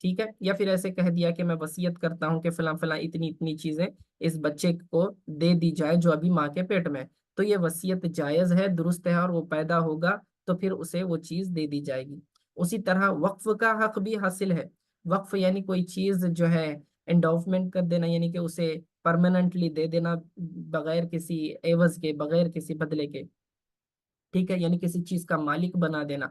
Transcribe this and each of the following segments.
ٹھیک ہے، یا پھر ایسے کہہ دیا کہ میں وصیت کرتا ہوں کہ فلاں فلاں اتنی اتنی چیزیں اس بچے کو دے دی جائے جو ابھی ماں کے پیٹ میں ہے، تو یہ وصیت جائز ہے، درست ہے، اور وہ پیدا ہوگا تو پھر اسے وہ چیز دے دی جائے گی۔ اسی طرح وقف کا حق بھی حاصل ہے۔ وقف یعنی کوئی چیز جو ہے انڈوفمنٹ کر دینا، یعنی کہ اسے پرماننٹلی دے دینا، بغیر کسی عوض کے، بغیر کسی بدلے کے، ٹھیک ہے، یعنی کسی چیز کا مالک بنا دینا۔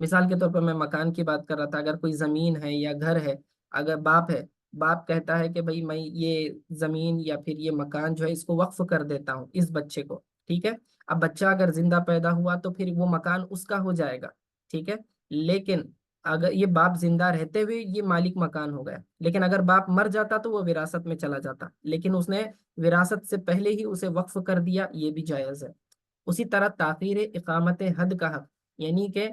مثال کے طور پر میں مکان کی بات کر رہا تھا، اگر کوئی زمین ہے یا گھر ہے، اگر باپ ہے، باپ کہتا ہے کہ بھائی میں یہ زمین یا پھر یہ مکان جو ہے اس کو وقف کر دیتا ہوں اس بچے کو، ٹھیک ہے۔ اب بچہ اگر زندہ پیدا ہوا تو پھر وہ مکان اس کا ہو جائے گا، ٹھیک ہے، لیکن اگر یہ باپ زندہ رہتے ہوئے یہ مالک مکان ہو گیا، لیکن اگر باپ مر جاتا تو وہ وراثت میں چلا جاتا، لیکن اس نے وراثت سے پہلے ہی اسے وقف کر دیا، یہ بھی جائز ہے۔ اسی طرح تاخیر اقامت حد کا حق، یعنی کہ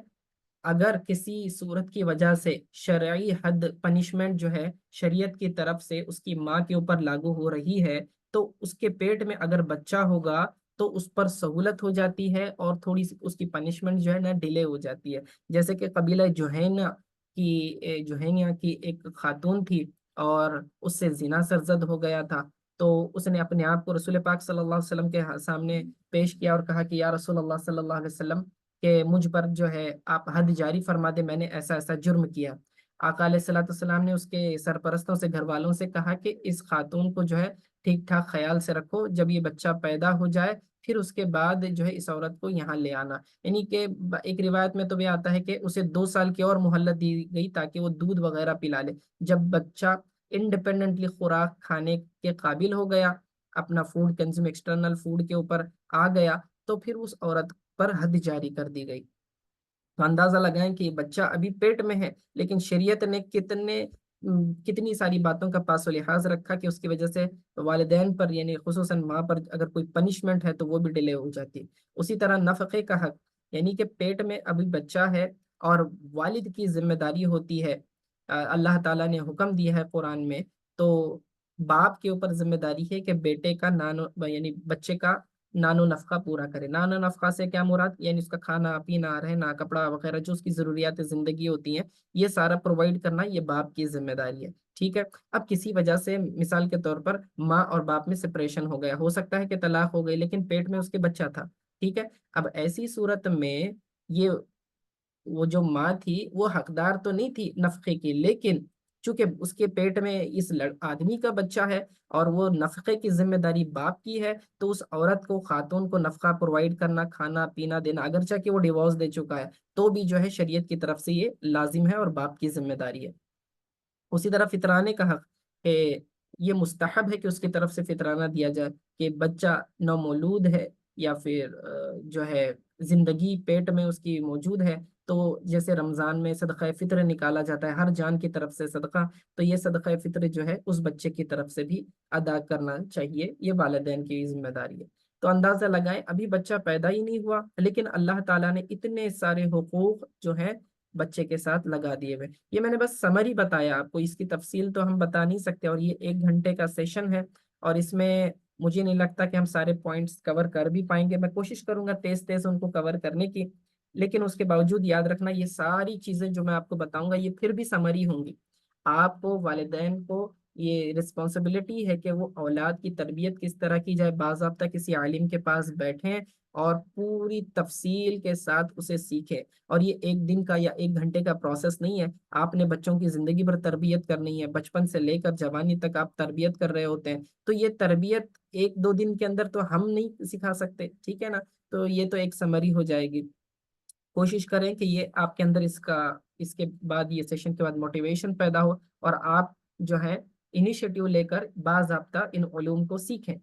اگر کسی صورت کی وجہ سے شرعی حد پنشمنٹ جو ہے شریعت کی طرف سے اس کی ماں کے اوپر لاگو ہو رہی ہے، تو اس کے پیٹ میں اگر بچہ ہوگا تو اس پر سہولت ہو جاتی ہے، اور تھوڑی سی اس کی پنشمنٹ جو ہے نا ڈیلے ہو جاتی ہے۔ جیسے کہ قبیلہ جوہینیا کی ایک خاتون تھی، اور اس سے زنا سرزد ہو گیا تھا، تو اس نے اپنے آپ کو رسول پاک صلی اللہ علیہ وسلم کے سامنے پیش کیا اور کہا کہ یا رسول اللہ صلی اللہ علیہ وسلم، کہ مجھ پر جو ہے آپ حد جاری فرما دے، میں نے ایسا ایسا جرم کیا۔ آقا علیہ الصلوۃ والسلام نے اس کے سرپرستوں سے، گھر والوں سے کہا کہ اس خاتون کو جو ہے ٹھیک ٹھاک خیال سے رکھو، جب یہ بچہ پیدا ہو جائے پھر اس کے بعد جو ہے اس عورت کو یہاں لے آنا، یعنی کہ ایک روایت میں تو یہ آتا ہے کہ اسے 2 سال کی اور مہلت دی گئی تاکہ وہ دودھ وغیرہ پلا لے۔ جب بچہ انڈیپینڈنٹلی خوراک کھانے کے قابل ہو گیا، اپنا فوڈ کنزیوم ایکسٹرنل فوڈ کے اوپر آ گیا، تو پھر اس عورت پر حد جاری کر دی گئی۔ تو اندازہ لگائیں کہ یہ بچہ ابھی پیٹ میں ہے، لیکن شریعت نے کتنی ساری باتوں کا پاس و لحاظ رکھا کہ اس کی وجہ سے والدین پر، یعنی خصوصاً ماں پر اگر کوئی پنشمنٹ ہے تو وہ بھی ڈیلے ہو جاتی ہے۔ اسی طرح نفقے کا حق، یعنی کہ پیٹ میں ابھی بچہ ہے اور والد کی ذمہ داری ہوتی ہے، اللہ تعالیٰ نے حکم دیا ہے قرآن میں، تو باپ کے اوپر ذمہ داری ہے کہ بیٹے کا نانو یعنی بچے کا نانو نفقہ پورا کرے۔ نانو نفقہ سے کیا مراد؟ یعنی اس کا کھانا پینا، رہنا، کپڑا وغیرہ جو اس کی ضروریات زندگی ہوتی ہیں، یہ سارا پرووائڈ کرنا یہ باپ کی ذمہ داری ہے، ٹھیک ہے۔ اب کسی وجہ سے مثال کے طور پر ماں اور باپ میں سپریشن ہو گیا، ہو سکتا ہے کہ طلاق ہو گئی، لیکن پیٹ میں اس کے بچہ تھا، ٹھیک ہے۔ اب ایسی صورت میں یہ وہ جو ماں تھی وہ حقدار تو نہیں تھی نفقے کی، لیکن چونکہ اس کے پیٹ میں اس آدمی کا بچہ ہے اور وہ نفقے کی ذمہ داری باپ کی ہے، تو اس عورت کو، خاتون کو نفقہ پرووائڈ کرنا، کھانا پینا دینا، اگرچہ کہ وہ ڈیورس دے چکا ہے تو بھی جو ہے شریعت کی طرف سے یہ لازم ہے اور باپ کی ذمہ داری ہے۔ اسی طرح فطرانے کا حق، کہ یہ مستحب ہے کہ اس کی طرف سے فطرانہ دیا جائے، کہ بچہ نومولود ہے یا پھر جو ہے زندگی پیٹ میں اس کی موجود ہے، تو جیسے رمضان میں صدقہ فطر نکالا جاتا ہے ہر جان کی طرف سے صدقہ، تو یہ صدقہ فطر جو ہے اس بچے کی طرف سے بھی ادا کرنا چاہیے، یہ والدین کی ذمہ داری ہے۔ تو اندازہ لگائیں ابھی بچہ پیدا ہی نہیں ہوا، لیکن اللہ تعالیٰ نے اتنے سارے حقوق جو ہیں بچے کے ساتھ لگا دیے ہوئے۔ یہ میں نے بس سمری بتایا آپ کو، اس کی تفصیل تو ہم بتا نہیں سکتے، اور یہ 1 گھنٹے کا سیشن ہے، اور اس میں مجھے نہیں لگتا کہ ہم سارے پوائنٹس کور کر بھی پائیں گے۔ میں کوشش کروں گا تیز تیز ان کو کور کرنے کی، لیکن اس کے باوجود یاد رکھنا یہ ساری چیزیں جو میں آپ کو بتاؤں گا یہ پھر بھی سمری ہوں گی۔ آپ کو، والدین کو یہ رسپانسبلٹی ہے کہ وہ اولاد کی تربیت کس طرح کی جائے، باضابطہ کسی عالم کے پاس بیٹھیں اور پوری تفصیل کے ساتھ اسے سیکھیں۔ اور یہ 1 دن کا یا 1 گھنٹے کا پروسیس نہیں ہے، آپ نے بچوں کی زندگی بھر تربیت کرنی ہے، بچپن سے لے کر جوانی تک آپ تربیت کر رہے ہوتے ہیں، تو یہ تربیت 1-2 دن کے اندر تو ہم نہیں سکھا سکتے، ٹھیک ہے نا۔ تو یہ تو ایک سمری ہو جائے گی۔ کوشش کریں کہ یہ آپ کے اندر اس کے بعد، یہ سیشن کے بعد موٹیویشن پیدا ہو، اور آپ جو ہے انیشیٹو لے کر باضابطہ ان علوم کو سیکھیں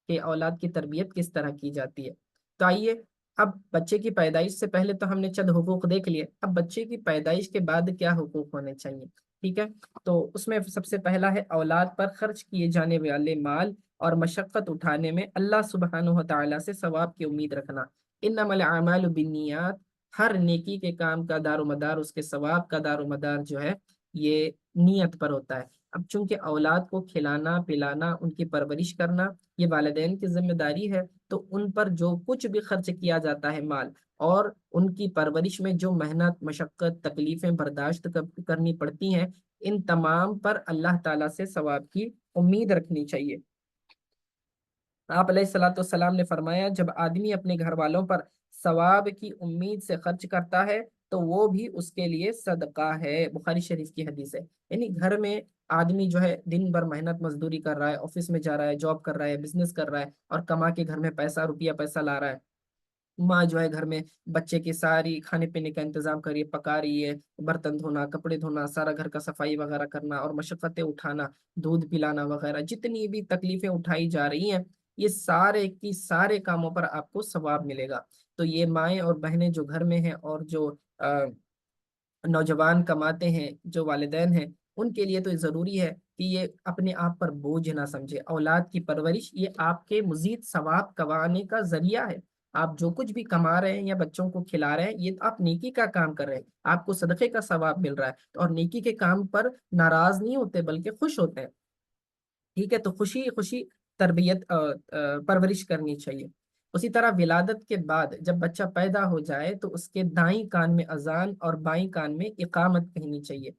کہ اولاد کی تربیت کس طرح کی جاتی ہے۔ تو آئیے، اب بچے کی پیدائش سے پہلے تو ہم نے چند حقوق دیکھ لیے، اب بچے کی پیدائش کے بعد کیا حقوق ہونے چاہیے، ٹھیک ہے۔ تو اس میں سب سے پہلا ہے اولاد پر خرچ کیے جانے والے مال اور مشقت اٹھانے میں اللہ سبحانہ و تعالیٰ سے ثواب کی امید رکھنا۔ انما الاعمال بالنیات، ہر نیکی کے کام کا دار و مدار، اس کے ثواب کا دار و مدار جو ہے یہ نیت پر ہوتا ہے۔ اب چونکہ اولاد کو کھلانا پلانا، ان کی پرورش کرنا یہ والدین کی ذمہ داری ہے، تو تو ان پر جو کچھ بھی خرچ کیا جاتا ہے مال، اور ان کی پرورش میں جو محنت، مشقت، تکلیفیں برداشت کرنی پڑتی ہیں، ان تمام پر اللہ تعالیٰ سے ثواب کی امید رکھنی چاہیے۔ آپ علیہ الصلوۃ والسلام نے فرمایا، جب آدمی اپنے گھر والوں پر ثواب کی امید سے خرچ کرتا ہے تو وہ بھی اس کے لیے صدقہ ہے۔ بخاری شریف کی حدیث ہے۔ یعنی گھر میں آدمی جو ہے دن بھر محنت مزدوری کر رہا ہے، آفس میں جا رہا ہے، جاب کر رہا ہے، بزنس کر رہا ہے، اور کما کے گھر میں پیسہ، روپیہ پیسہ لا رہا ہے۔ ماں جو ہے گھر میں بچے کی ساری کھانے پینے کا انتظام کر رہی ہے، پکا رہی ہے، برتن دھونا، کپڑے دھونا، سارا گھر کا صفائی وغیرہ کرنا، اور مشقتیں اٹھانا، دودھ پلانا وغیرہ، جتنی بھی تکلیفیں اٹھائی جا رہی ہیں، یہ سارے کی سارے کاموں پر آپ کو ثواب ملے گا۔ تو یہ مائیں اور بہنیں جو گھر میں ہیں، اور جو نوجوان کماتے ہیں، جو والدین ہیں، ان کے لیے تو یہ ضروری ہے کہ یہ اپنے آپ پر بوجھ نہ سمجھے۔ اولاد کی پرورش یہ آپ کے مزید ثواب کمانے کا ذریعہ ہے۔ آپ جو کچھ بھی کما رہے ہیں یا بچوں کو کھلا رہے ہیں، یہ آپ نیکی کا کام کر رہے ہیں، آپ کو صدقے کا ثواب مل رہا ہے، اور نیکی کے کام پر ناراض نہیں ہوتے بلکہ خوش ہوتے ہیں۔ ٹھیک ہے، تو خوشی خوشی تربیت پرورش کرنی چاہیے۔ اسی طرح ولادت کے بعد جب بچہ پیدا ہو جائے تو اس کے دائیں کان میں اذان اور بائیں کان میں اقامت کہنی چاہیے۔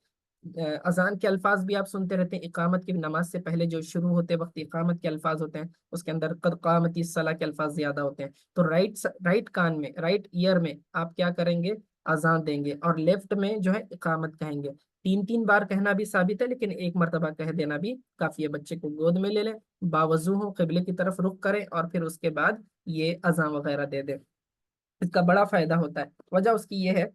اذان کے الفاظ بھی آپ سنتے رہتے ہیں، اقامت کی نماز سے پہلے جو شروع ہوتے وقت اقامت کے الفاظ ہوتے ہیں، اس کے اندر قد قامت الصلاۃ کے الفاظ زیادہ ہوتے ہیں۔ تو رائٹ کان میں، رائٹ ایئر میں آپ کیا کریں گے؟ اذان دیں گے، اور لیفٹ میں جو ہے اقامت کہیں گے۔ تین تین بار کہنا بھی ثابت ہے، لیکن ایک مرتبہ کہہ دینا بھی کافی ہے۔ بچے کو گود میں لے لیں، باوضو ہو، قبلے کی طرف رخ کریں، اور پھر اس کے بعد یہ اذان وغیرہ دے دیں۔ اس کا بڑا فائدہ ہوتا ہے۔ وجہ اس کی یہ ہے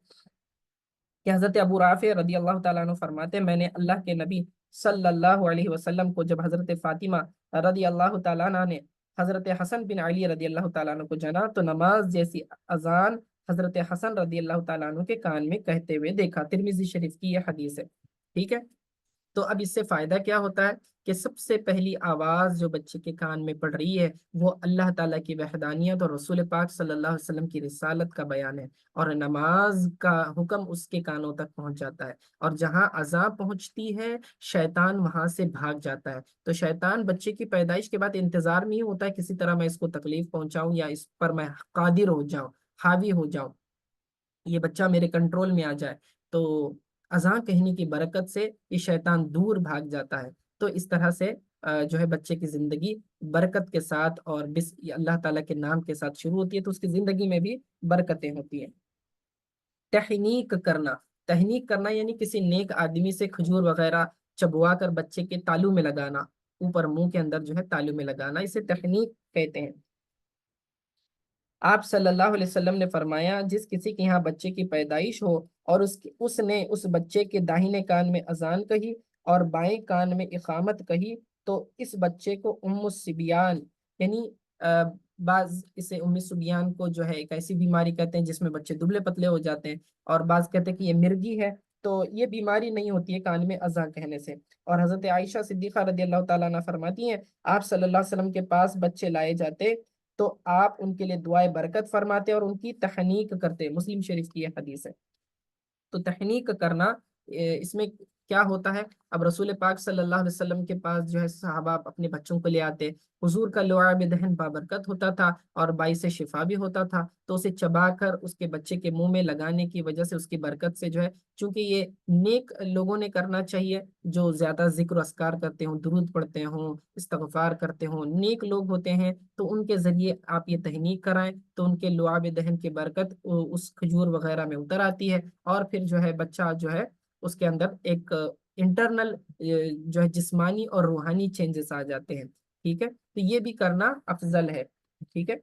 کہ حضرت ابو رافع رضی اللہ تعالیٰ عنہ فرماتے ہیں، میں نے اللہ کے نبی صلی اللہ علیہ وسلم کو، جب حضرت فاطمہ رضی اللہ تعالیٰ عنہ نے حضرت حسن بن علی رضی اللہ تعالیٰ عنہ کو جنا، تو نماز جیسی اذان حضرت حسن رضی اللہ تعالیٰ عنہ کے کان میں کہتے ہوئے دیکھا۔ ترمذی شریف کی یہ حدیث ہے۔ ٹھیک ہے، تو اب اس سے فائدہ کیا ہوتا ہے کہ سب سے پہلی آواز جو بچے کے کان میں پڑ رہی ہے وہ اللہ تعالیٰ کی وحدانیت اور رسول پاک صلی اللہ علیہ وسلم کی رسالت کا بیان ہے، اور نماز کا حکم اس کے کانوں تک پہنچ جاتا ہے، اور جہاں اذان پہنچتی ہے شیطان وہاں سے بھاگ جاتا ہے۔ تو شیطان بچے کی پیدائش کے بعد انتظار میں ہی ہوتا ہے کسی طرح میں اس کو تکلیف پہنچاؤں، یا اس پر میں قادر ہو جاؤں، حاوی ہو جاؤں، یہ بچہ میرے کنٹرول میں آ جائے۔ تو اذان کہنے کی برکت سے یہ شیطان دور بھاگ جاتا ہے۔ تو اس طرح سے جو ہے بچے کی زندگی برکت کے ساتھ اور اللہ تعالیٰ کے نام کے ساتھ شروع ہوتی ہے، تو اس کی زندگی میں بھی برکتیں ہوتی ہیں۔ تحنیک کرنا، تحنیک کرنا یعنی کسی نیک آدمی سے کھجور وغیرہ چبوا کر بچے کے تالو میں لگانا، اوپر منہ کے اندر جو ہے تالو میں لگانا، اسے تحنیک کہتے ہیں۔ آپ صلی اللہ علیہ وسلم نے فرمایا، جس کسی کے یہاں بچے کی پیدائش ہو اور اس نے اس بچے کے داہنے کان میں اذان کہی اور بائیں کان میں اقامت کہی، تو اس بچے کو ام الصبیان، یعنی بعض اسے ام الصبیان کو جو ہے ایک ایسی بیماری کہتے ہیں جس میں بچے دبلے پتلے ہو جاتے ہیں، اور بعض کہتے ہیں کہ یہ مرگی ہے، تو یہ بیماری نہیں ہوتی ہے کان میں اذان کہنے سے۔ اور حضرت عائشہ صدیقہ رضی اللہ تعالیٰ عنہ فرماتی ہیں، آپ صلی اللہ علیہ وسلم کے پاس بچے لائے جاتے تو آپ ان کے لیے دعائے برکت فرماتے اور ان کی تحنیک کرتے۔ مسلم شریف کی یہ حدیث ہے۔ تو تحنیک کرنا، اس میں کیا ہوتا ہے؟ اب رسول پاک صلی اللہ علیہ وسلم کے پاس جو ہے صحابہ اپنے بچوں کو لے آتے، حضور کا لعاب دہن بابرکت ہوتا تھا اور باعث شفا بھی ہوتا تھا، تو اسے چبا کر اس کے بچے کے منہ میں لگانے کی وجہ سے اس کی برکت سے جو ہے، چونکہ یہ نیک لوگوں نے کرنا چاہیے جو زیادہ ذکر و اذکار کرتے ہوں، درود پڑھتے ہوں، استغفار کرتے ہوں، نیک لوگ ہوتے ہیں، تو ان کے ذریعے آپ یہ تحنیک کرائیں تو ان کے لعاب دہن کی برکت اس کھجور وغیرہ میں اتر آتی ہے، اور پھر جو ہے بچہ جو ہے اس کے اندر ایک انٹرنل جو ہے جسمانی اور روحانی چینجز آ جاتے ہیں۔ ٹھیک ہے، تو یہ بھی کرنا افضل ہے۔ ٹھیک ہے،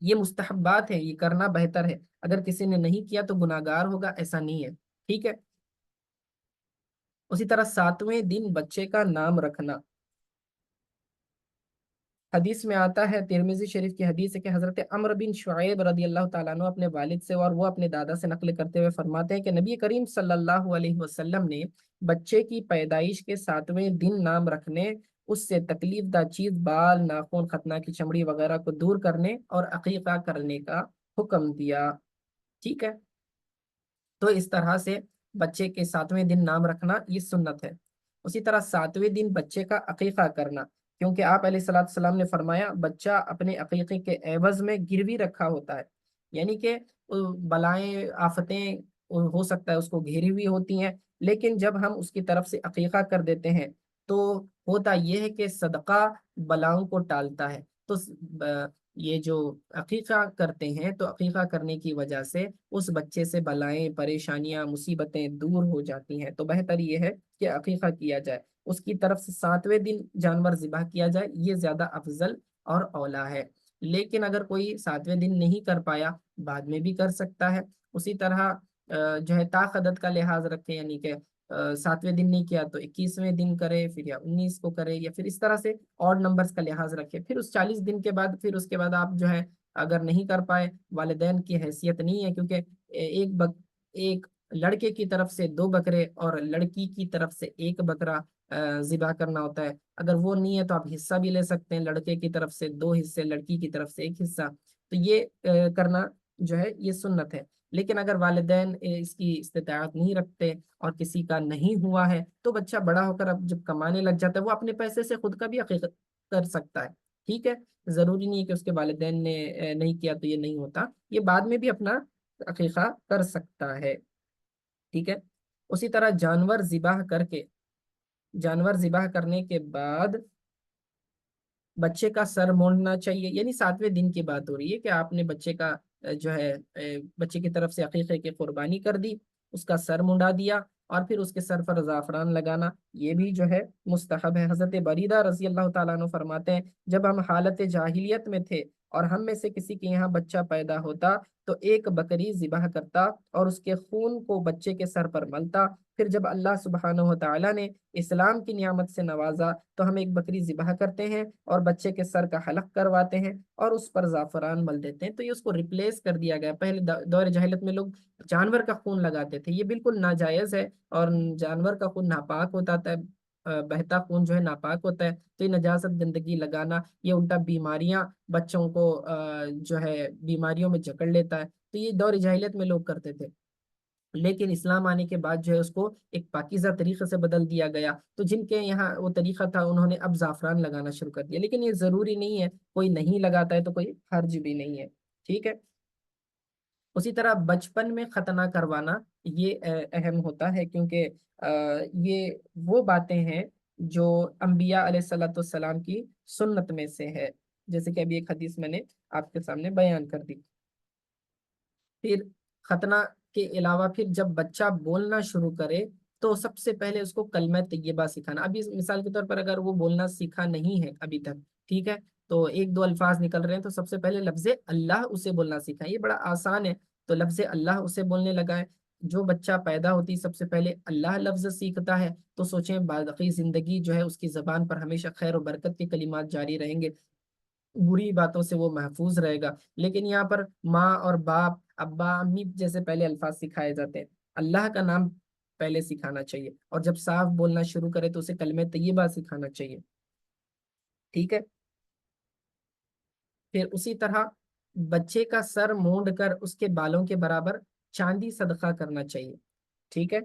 یہ مستحبات ہے، یہ کرنا بہتر ہے۔ اگر کسی نے نہیں کیا تو گناہگار ہوگا، ایسا نہیں ہے۔ ٹھیک ہے، اسی طرح 7ویں دن بچے کا نام رکھنا، حدیث میں آتا ہے، ترمذی شریف کی حدیث ہے کہ حضرت عمرو بن شعیب رضی اللہ تعالیٰ عنہ اپنے والد سے اور وہ اپنے دادا سے نقل کرتے ہوئے فرماتے ہیں کہ نبی کریم صلی اللہ علیہ وسلم نے بچے کی پیدائش کے 7ویں دن نام رکھنے، اس سے تکلیف دہ چیز، بال، ناخن، ختنہ کی چمڑی وغیرہ کو دور کرنے اور عقیقہ کرنے کا حکم دیا۔ ٹھیک ہے، تو اس طرح سے بچے کے 7ویں دن نام رکھنا یہ سنت ہے۔ اسی طرح 7ویں دن بچے کا عقیقہ کرنا، کیونکہ آپ علیہ الصلوۃ والسلام نے فرمایا بچہ اپنے عقیقے کے عوض میں گروی رکھا ہوتا ہے، یعنی کہ بلائیں آفتیں ہو سکتا ہے اس کو گھیری ہوئی ہوتی ہیں، لیکن جب ہم اس کی طرف سے عقیقہ کر دیتے ہیں تو ہوتا یہ ہے کہ صدقہ بلاؤں کو ٹالتا ہے۔ تو یہ جو عقیقہ کرتے ہیں تو عقیقہ کرنے کی وجہ سے اس بچے سے بلائیں، پریشانیاں، مصیبتیں دور ہو جاتی ہیں۔ تو بہتر یہ ہے کہ عقیقہ کیا جائے، اس کی طرف سے 7ویں دن جانور ذبح کیا جائے، یہ زیادہ افضل اور اولا ہے۔ لیکن اگر کوئی 7ویں دن نہیں کر پایا، بعد میں بھی کر سکتا ہے۔ اسی طرح جو ہے طاق عدد کا لحاظ رکھے، یعنی کہ 7ویں دن نہیں کیا تو 21ویں دن کرے، پھر یا 19 کو کرے، یا پھر اس طرح سے اور نمبرز کا لحاظ رکھے۔ پھر اس 40 دن کے بعد، پھر اس کے بعد آپ جو ہے اگر نہیں کر پائے، والدین کی حیثیت نہیں ہے، کیونکہ ایک لڑکے کی طرف سے 2 بکرے اور لڑکی کی طرف سے 1 بکرا ذبح کرنا ہوتا ہے۔ اگر وہ نہیں ہے تو آپ حصہ بھی لے سکتے ہیں، لڑکے کی طرف سے 2 حصے، لڑکی کی طرف سے 1 حصہ۔ تو یہ کرنا جو ہے یہ سنت ہے۔ لیکن اگر والدین اس کی استطاعت نہیں رکھتے اور کسی کا نہیں ہوا ہے، تو بچہ بڑا ہو کر اب جب کمانے لگ جاتا ہے، وہ اپنے پیسے سے خود کا بھی عقیقہ کر سکتا ہے۔ ٹھیک ہے، ضروری نہیں ہے کہ اس کے والدین نے نہیں کیا تو یہ نہیں ہوتا، یہ بعد میں بھی اپنا عقیقہ کر سکتا ہے۔ ٹھیک ہے، اسی طرح جانور ذبح کرنے کے بعد بچے کا سر مونڈنا چاہیے، یعنی 7ویں دن کی بات ہو رہی ہے کہ آپ نے بچے کا جو ہے بچے کی طرف سے عقیقے کی قربانی کر دی، اس کا سر منڈا دیا، اور پھر اس کے سر پر زعفران لگانا، یہ بھی جو ہے مستحب ہے۔ حضرت بریدہ رضی اللہ تعالیٰ عنہ فرماتے ہیں جب ہم حالت جاہلیت میں تھے اور ہم میں سے کسی کے یہاں بچہ پیدا ہوتا تو ایک بکری ذبح کرتا اور اس کے خون کو بچے کے سر پر ملتا، پھر جب اللہ سبحانہ و تعالیٰ نے اسلام کی نعمت سے نوازا تو ہم ایک بکری ذبح کرتے ہیں اور بچے کے سر کا حلق کرواتے ہیں اور اس پر زعفران مل دیتے ہیں۔ تو یہ اس کو ریپلیس کر دیا گیا۔ پہلے دور جاہلیت میں لوگ جانور کا خون لگاتے تھے، یہ بالکل ناجائز ہے، اور جانور کا خون ناپاک ہوتا ہے، بہتا خون جو ہے ناپاک ہوتا ہے۔ تو یہ نجاست گندگی لگانا، یہ الٹا بیماریاں بچوں کو جو ہے بیماریوں میں جکڑ لیتا ہے۔ تو یہ دور جاہلیت میں لوگ کرتے تھے، لیکن اسلام آنے کے بعد جو ہے اس کو ایک پاکیزہ طریقے سے بدل دیا گیا۔ تو جن کے یہاں وہ طریقہ تھا انہوں نے اب زعفران لگانا شروع کر دیا، لیکن یہ ضروری نہیں ہے، کوئی نہیں لگاتا ہے تو کوئی حرج بھی نہیں ہے۔ ٹھیک ہے، اسی طرح بچپن میں ختنہ کروانا یہ اہم ہوتا ہے، کیونکہ یہ وہ باتیں ہیں جو انبیاء علیہ الصلوۃ والسلام کی سنت میں سے ہے، جیسے کہ ابھی ایک حدیث میں نے آپ کے سامنے بیان کر دی۔ پھر ختنہ کے علاوہ پھر جب بچہ بولنا شروع کرے تو سب سے پہلے اس کو کلمہ طیبہ سکھانا۔ ابھی مثال کے طور پر اگر وہ بولنا سیکھا نہیں ہے ابھی تک، ٹھیک ہے، تو 1 2 الفاظ نکل رہے ہیں، تو سب سے پہلے لفظ اللہ اسے بولنا سکھائیں، یہ بڑا آسان ہے۔ تو لفظ اللہ اسے بولنے لگا ہے۔ جو بچہ پیدا ہوتی سب سے پہلے اللہ لفظ سیکھتا ہے، تو سوچیں باقی زندگی جو ہے اس کی زبان پر ہمیشہ خیر و برکت کے کلمات جاری رہیں گے، بری باتوں سے وہ محفوظ رہے گا۔ لیکن یہاں پر ماں اور باپ، ابا امی جیسے پہلے الفاظ سکھائے جاتے ہیں، اللہ کا نام پہلے سکھانا چاہیے، اور جب صاف بولنا شروع کرے تو اسے کلمہ طیبہ سکھانا چاہیے۔ ٹھیک ہے، پھر اسی طرح بچے کا سر مونڈ کر اس کے بالوں کے برابر چاندی صدقہ کرنا چاہیے۔ ٹھیک ہے،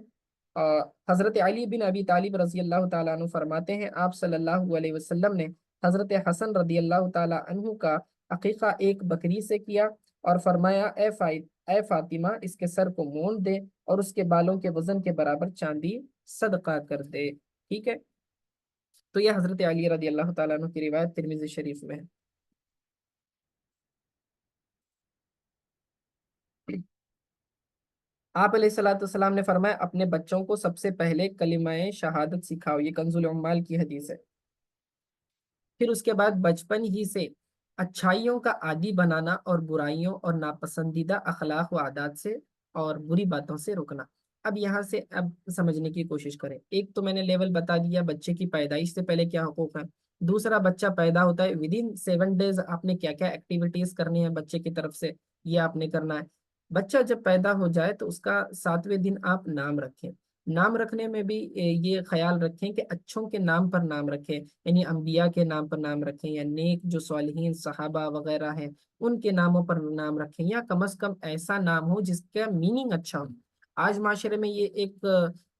حضرت علی بن ابی طالب رضی اللہ تعالیٰ عنہ فرماتے ہیں آپ صلی اللہ علیہ وسلم نے حضرت حسن رضی اللہ تعالیٰ عنہ کا عقیقہ ایک بکری سے کیا اور فرمایا اے فاطمہ اس کے سر کو مونڈ دے اور اس کے بالوں کے وزن کے برابر چاندی صدقہ کر دے۔ ٹھیک ہے، تو یہ حضرت علی رضی اللہ تعالیٰ عنہ کی روایت ترمذی شریف میں ہے۔ آپ علیہ الصلوۃ والسلام نے فرمایا اپنے بچوں کو سب سے پہلے کلمہ شہادت سکھاؤ، یہ کنز العمال کی حدیث ہے۔ پھر اس کے بعد بچپن ہی سے اچھائیوں کا عادی بنانا اور برائیوں اور ناپسندیدہ اخلاق و عادات سے اور بری باتوں سے روکنا۔ اب یہاں سے اب سمجھنے کی کوشش کریں۔ ایک تو میں نے لیول بتا دیا بچے کی پیدائش سے پہلے کیا حقوق ہے، دوسرا بچہ پیدا ہوتا ہے ودin 7 days آپ نے کیا کیا ایکٹیویٹیز کرنی ہے بچے کی طرف سے، یہ آپ نے کرنا ہے۔ بچہ جب پیدا ہو جائے تو اس کا 7ویں دن آپ نام رکھیں۔ نام رکھنے میں بھی یہ خیال رکھیں کہ اچھوں کے نام پر نام رکھیں، یعنی انبیاء کے نام پر نام رکھیں، یا نیک جو صالحین صحابہ وغیرہ ہیں ان کے ناموں پر نام رکھیں، یا کم از کم ایسا نام ہو جس کا میننگ اچھا ہو۔ آج معاشرے میں یہ ایک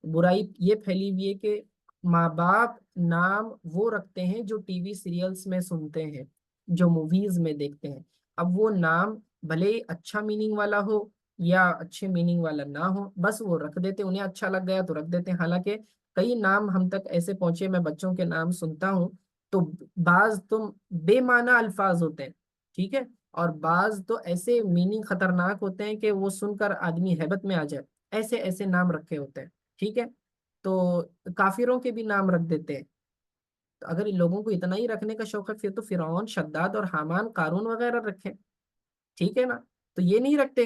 برائی یہ پھیلی ہوئی ہے کہ ماں باپ نام وہ رکھتے ہیں جو ٹی وی سیریلز میں سنتے ہیں، جو موویز میں دیکھتے ہیں۔ اب وہ نام بھلے ہی اچھا میننگ والا ہو یا اچھے میننگ والا نہ ہو، بس وہ رکھ دیتے، انہیں اچھا لگ گیا تو رکھ دیتے ہیں۔ حالانکہ کئی نام ہم تک ایسے پہنچے، میں بچوں کے نام سنتا ہوں تو بعض تو بے معنی الفاظ ہوتے ہیں، ٹھیک ہے، اور بعض تو ایسے میننگ خطرناک ہوتے ہیں کہ وہ سن کر آدمی ہیبت میں آ جائے، ایسے ایسے نام رکھے ہوتے ہیں، ٹھیک ہے۔ تو کافروں کے بھی نام رکھ دیتے ہیں۔ تو اگر ان لوگوں کو اتنا ہی رکھنے کا شوق ہے، پھر تو فرعون، شداد اور حامان، قارون وغیرہ رکھیں، ٹھیک ہے نا، تو یہ نہیں رکھتے۔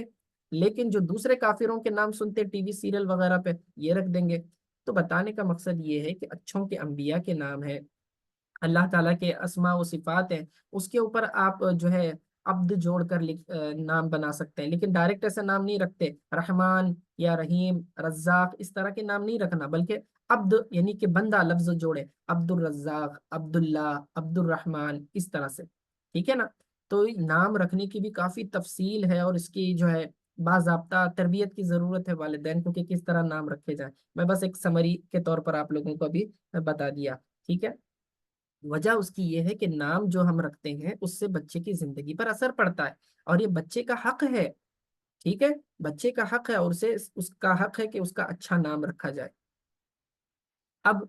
لیکن جو دوسرے کافروں کے نام سنتے ٹی وی سیریل وغیرہ پہ، یہ رکھ دیں گے۔ تو بتانے کا مقصد یہ ہے کہ اچھوں کے انبیاء کے نام ہے، اللہ تعالیٰ کے اسماء و صفات ہیں، اس کے اوپر آپ جو ہے عبد جوڑ کر نام بنا سکتے ہیں، لیکن ڈائریکٹ ایسا نام نہیں رکھتے، رحمان یا رحیم، رزاق، اس طرح کے نام نہیں رکھنا، بلکہ عبد یعنی کہ بندہ لفظ جوڑے، عبد الرزاق، عبد اللہ، عبد الرحمن، اس طرح سے، ٹھیک ہے نا۔ تو نام رکھنے کی بھی کافی تفصیل ہے، اور اس کی جو ہے باضابطہ تربیت کی ضرورت ہے والدین کو کہ کس طرح نام رکھے جائیں۔ میں بس ایک سمری کے طور پر آپ لوگوں کو ابھی بتا دیا، ٹھیک ہے۔ وجہ اس کی یہ ہے کہ نام جو ہم رکھتے ہیں اس سے بچے کی زندگی پر اثر پڑتا ہے، اور یہ بچے کا حق ہے، ٹھیک ہے، بچے کا حق ہے، اور اسے اس کا حق ہے کہ اس کا اچھا نام رکھا جائے۔ اب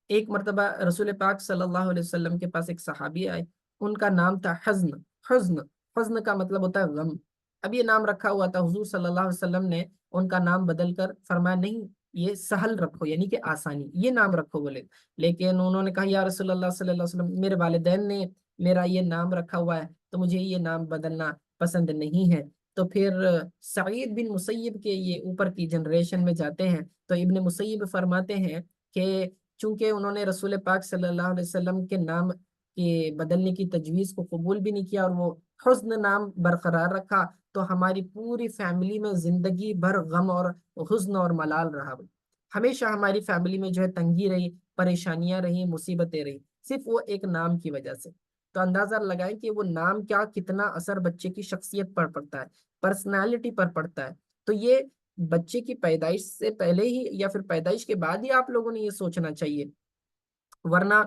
ایک مرتبہ رسول پاک صلی اللہ علیہ وسلم کے پاس ایک صحابی آئے، ان کا نام تھا حزن۔ حزن، حزن کا مطلب ہوتا ہے غم۔ اب یہ نام رکھا ہوا تھا، حضور صلی اللہ علیہ وسلم نے ان کا نام بدل کر فرمایا نہیں، یہ سہل رکھو، یعنی کہ آسانی، یہ نام رکھو بولے۔ لیکن انہوں نے کہا یا رسول اللہ صلی اللہ علیہ وسلم، میرے والدین نے میرا یہ نام رکھا ہوا ہے تو مجھے یہ نام بدلنا پسند نہیں ہے۔ تو پھر سعید بن مسیب کے یہ اوپر کی جنریشن میں جاتے ہیں، تو ابن مسیب فرماتے ہیں کہ چونکہ انہوں نے رسول پاک صلی اللہ علیہ وسلم کے نام کے بدلنے کی تجویز کو قبول بھی نہیں کیا، اور وہ حزن نام برقرار رکھا، تو ہماری پوری فیملی میں زندگی بھر غم اور حزن اور ملال رہا۔ ہمیشہ ہماری فیملی میں جو ہے تنگی رہی، پریشانیاں رہی، مصیبتیں رہی، صرف وہ ایک نام کی وجہ سے۔ تو اندازہ لگائیں کہ وہ نام کیا کتنا اثر بچے کی شخصیت پر پڑتا ہے، پرسنالٹی پر پڑتا ہے۔ تو یہ بچے کی پیدائش سے پہلے ہی یا پھر پیدائش کے بعد ہی آپ لوگوں نے یہ سوچنا چاہیے، ورنہ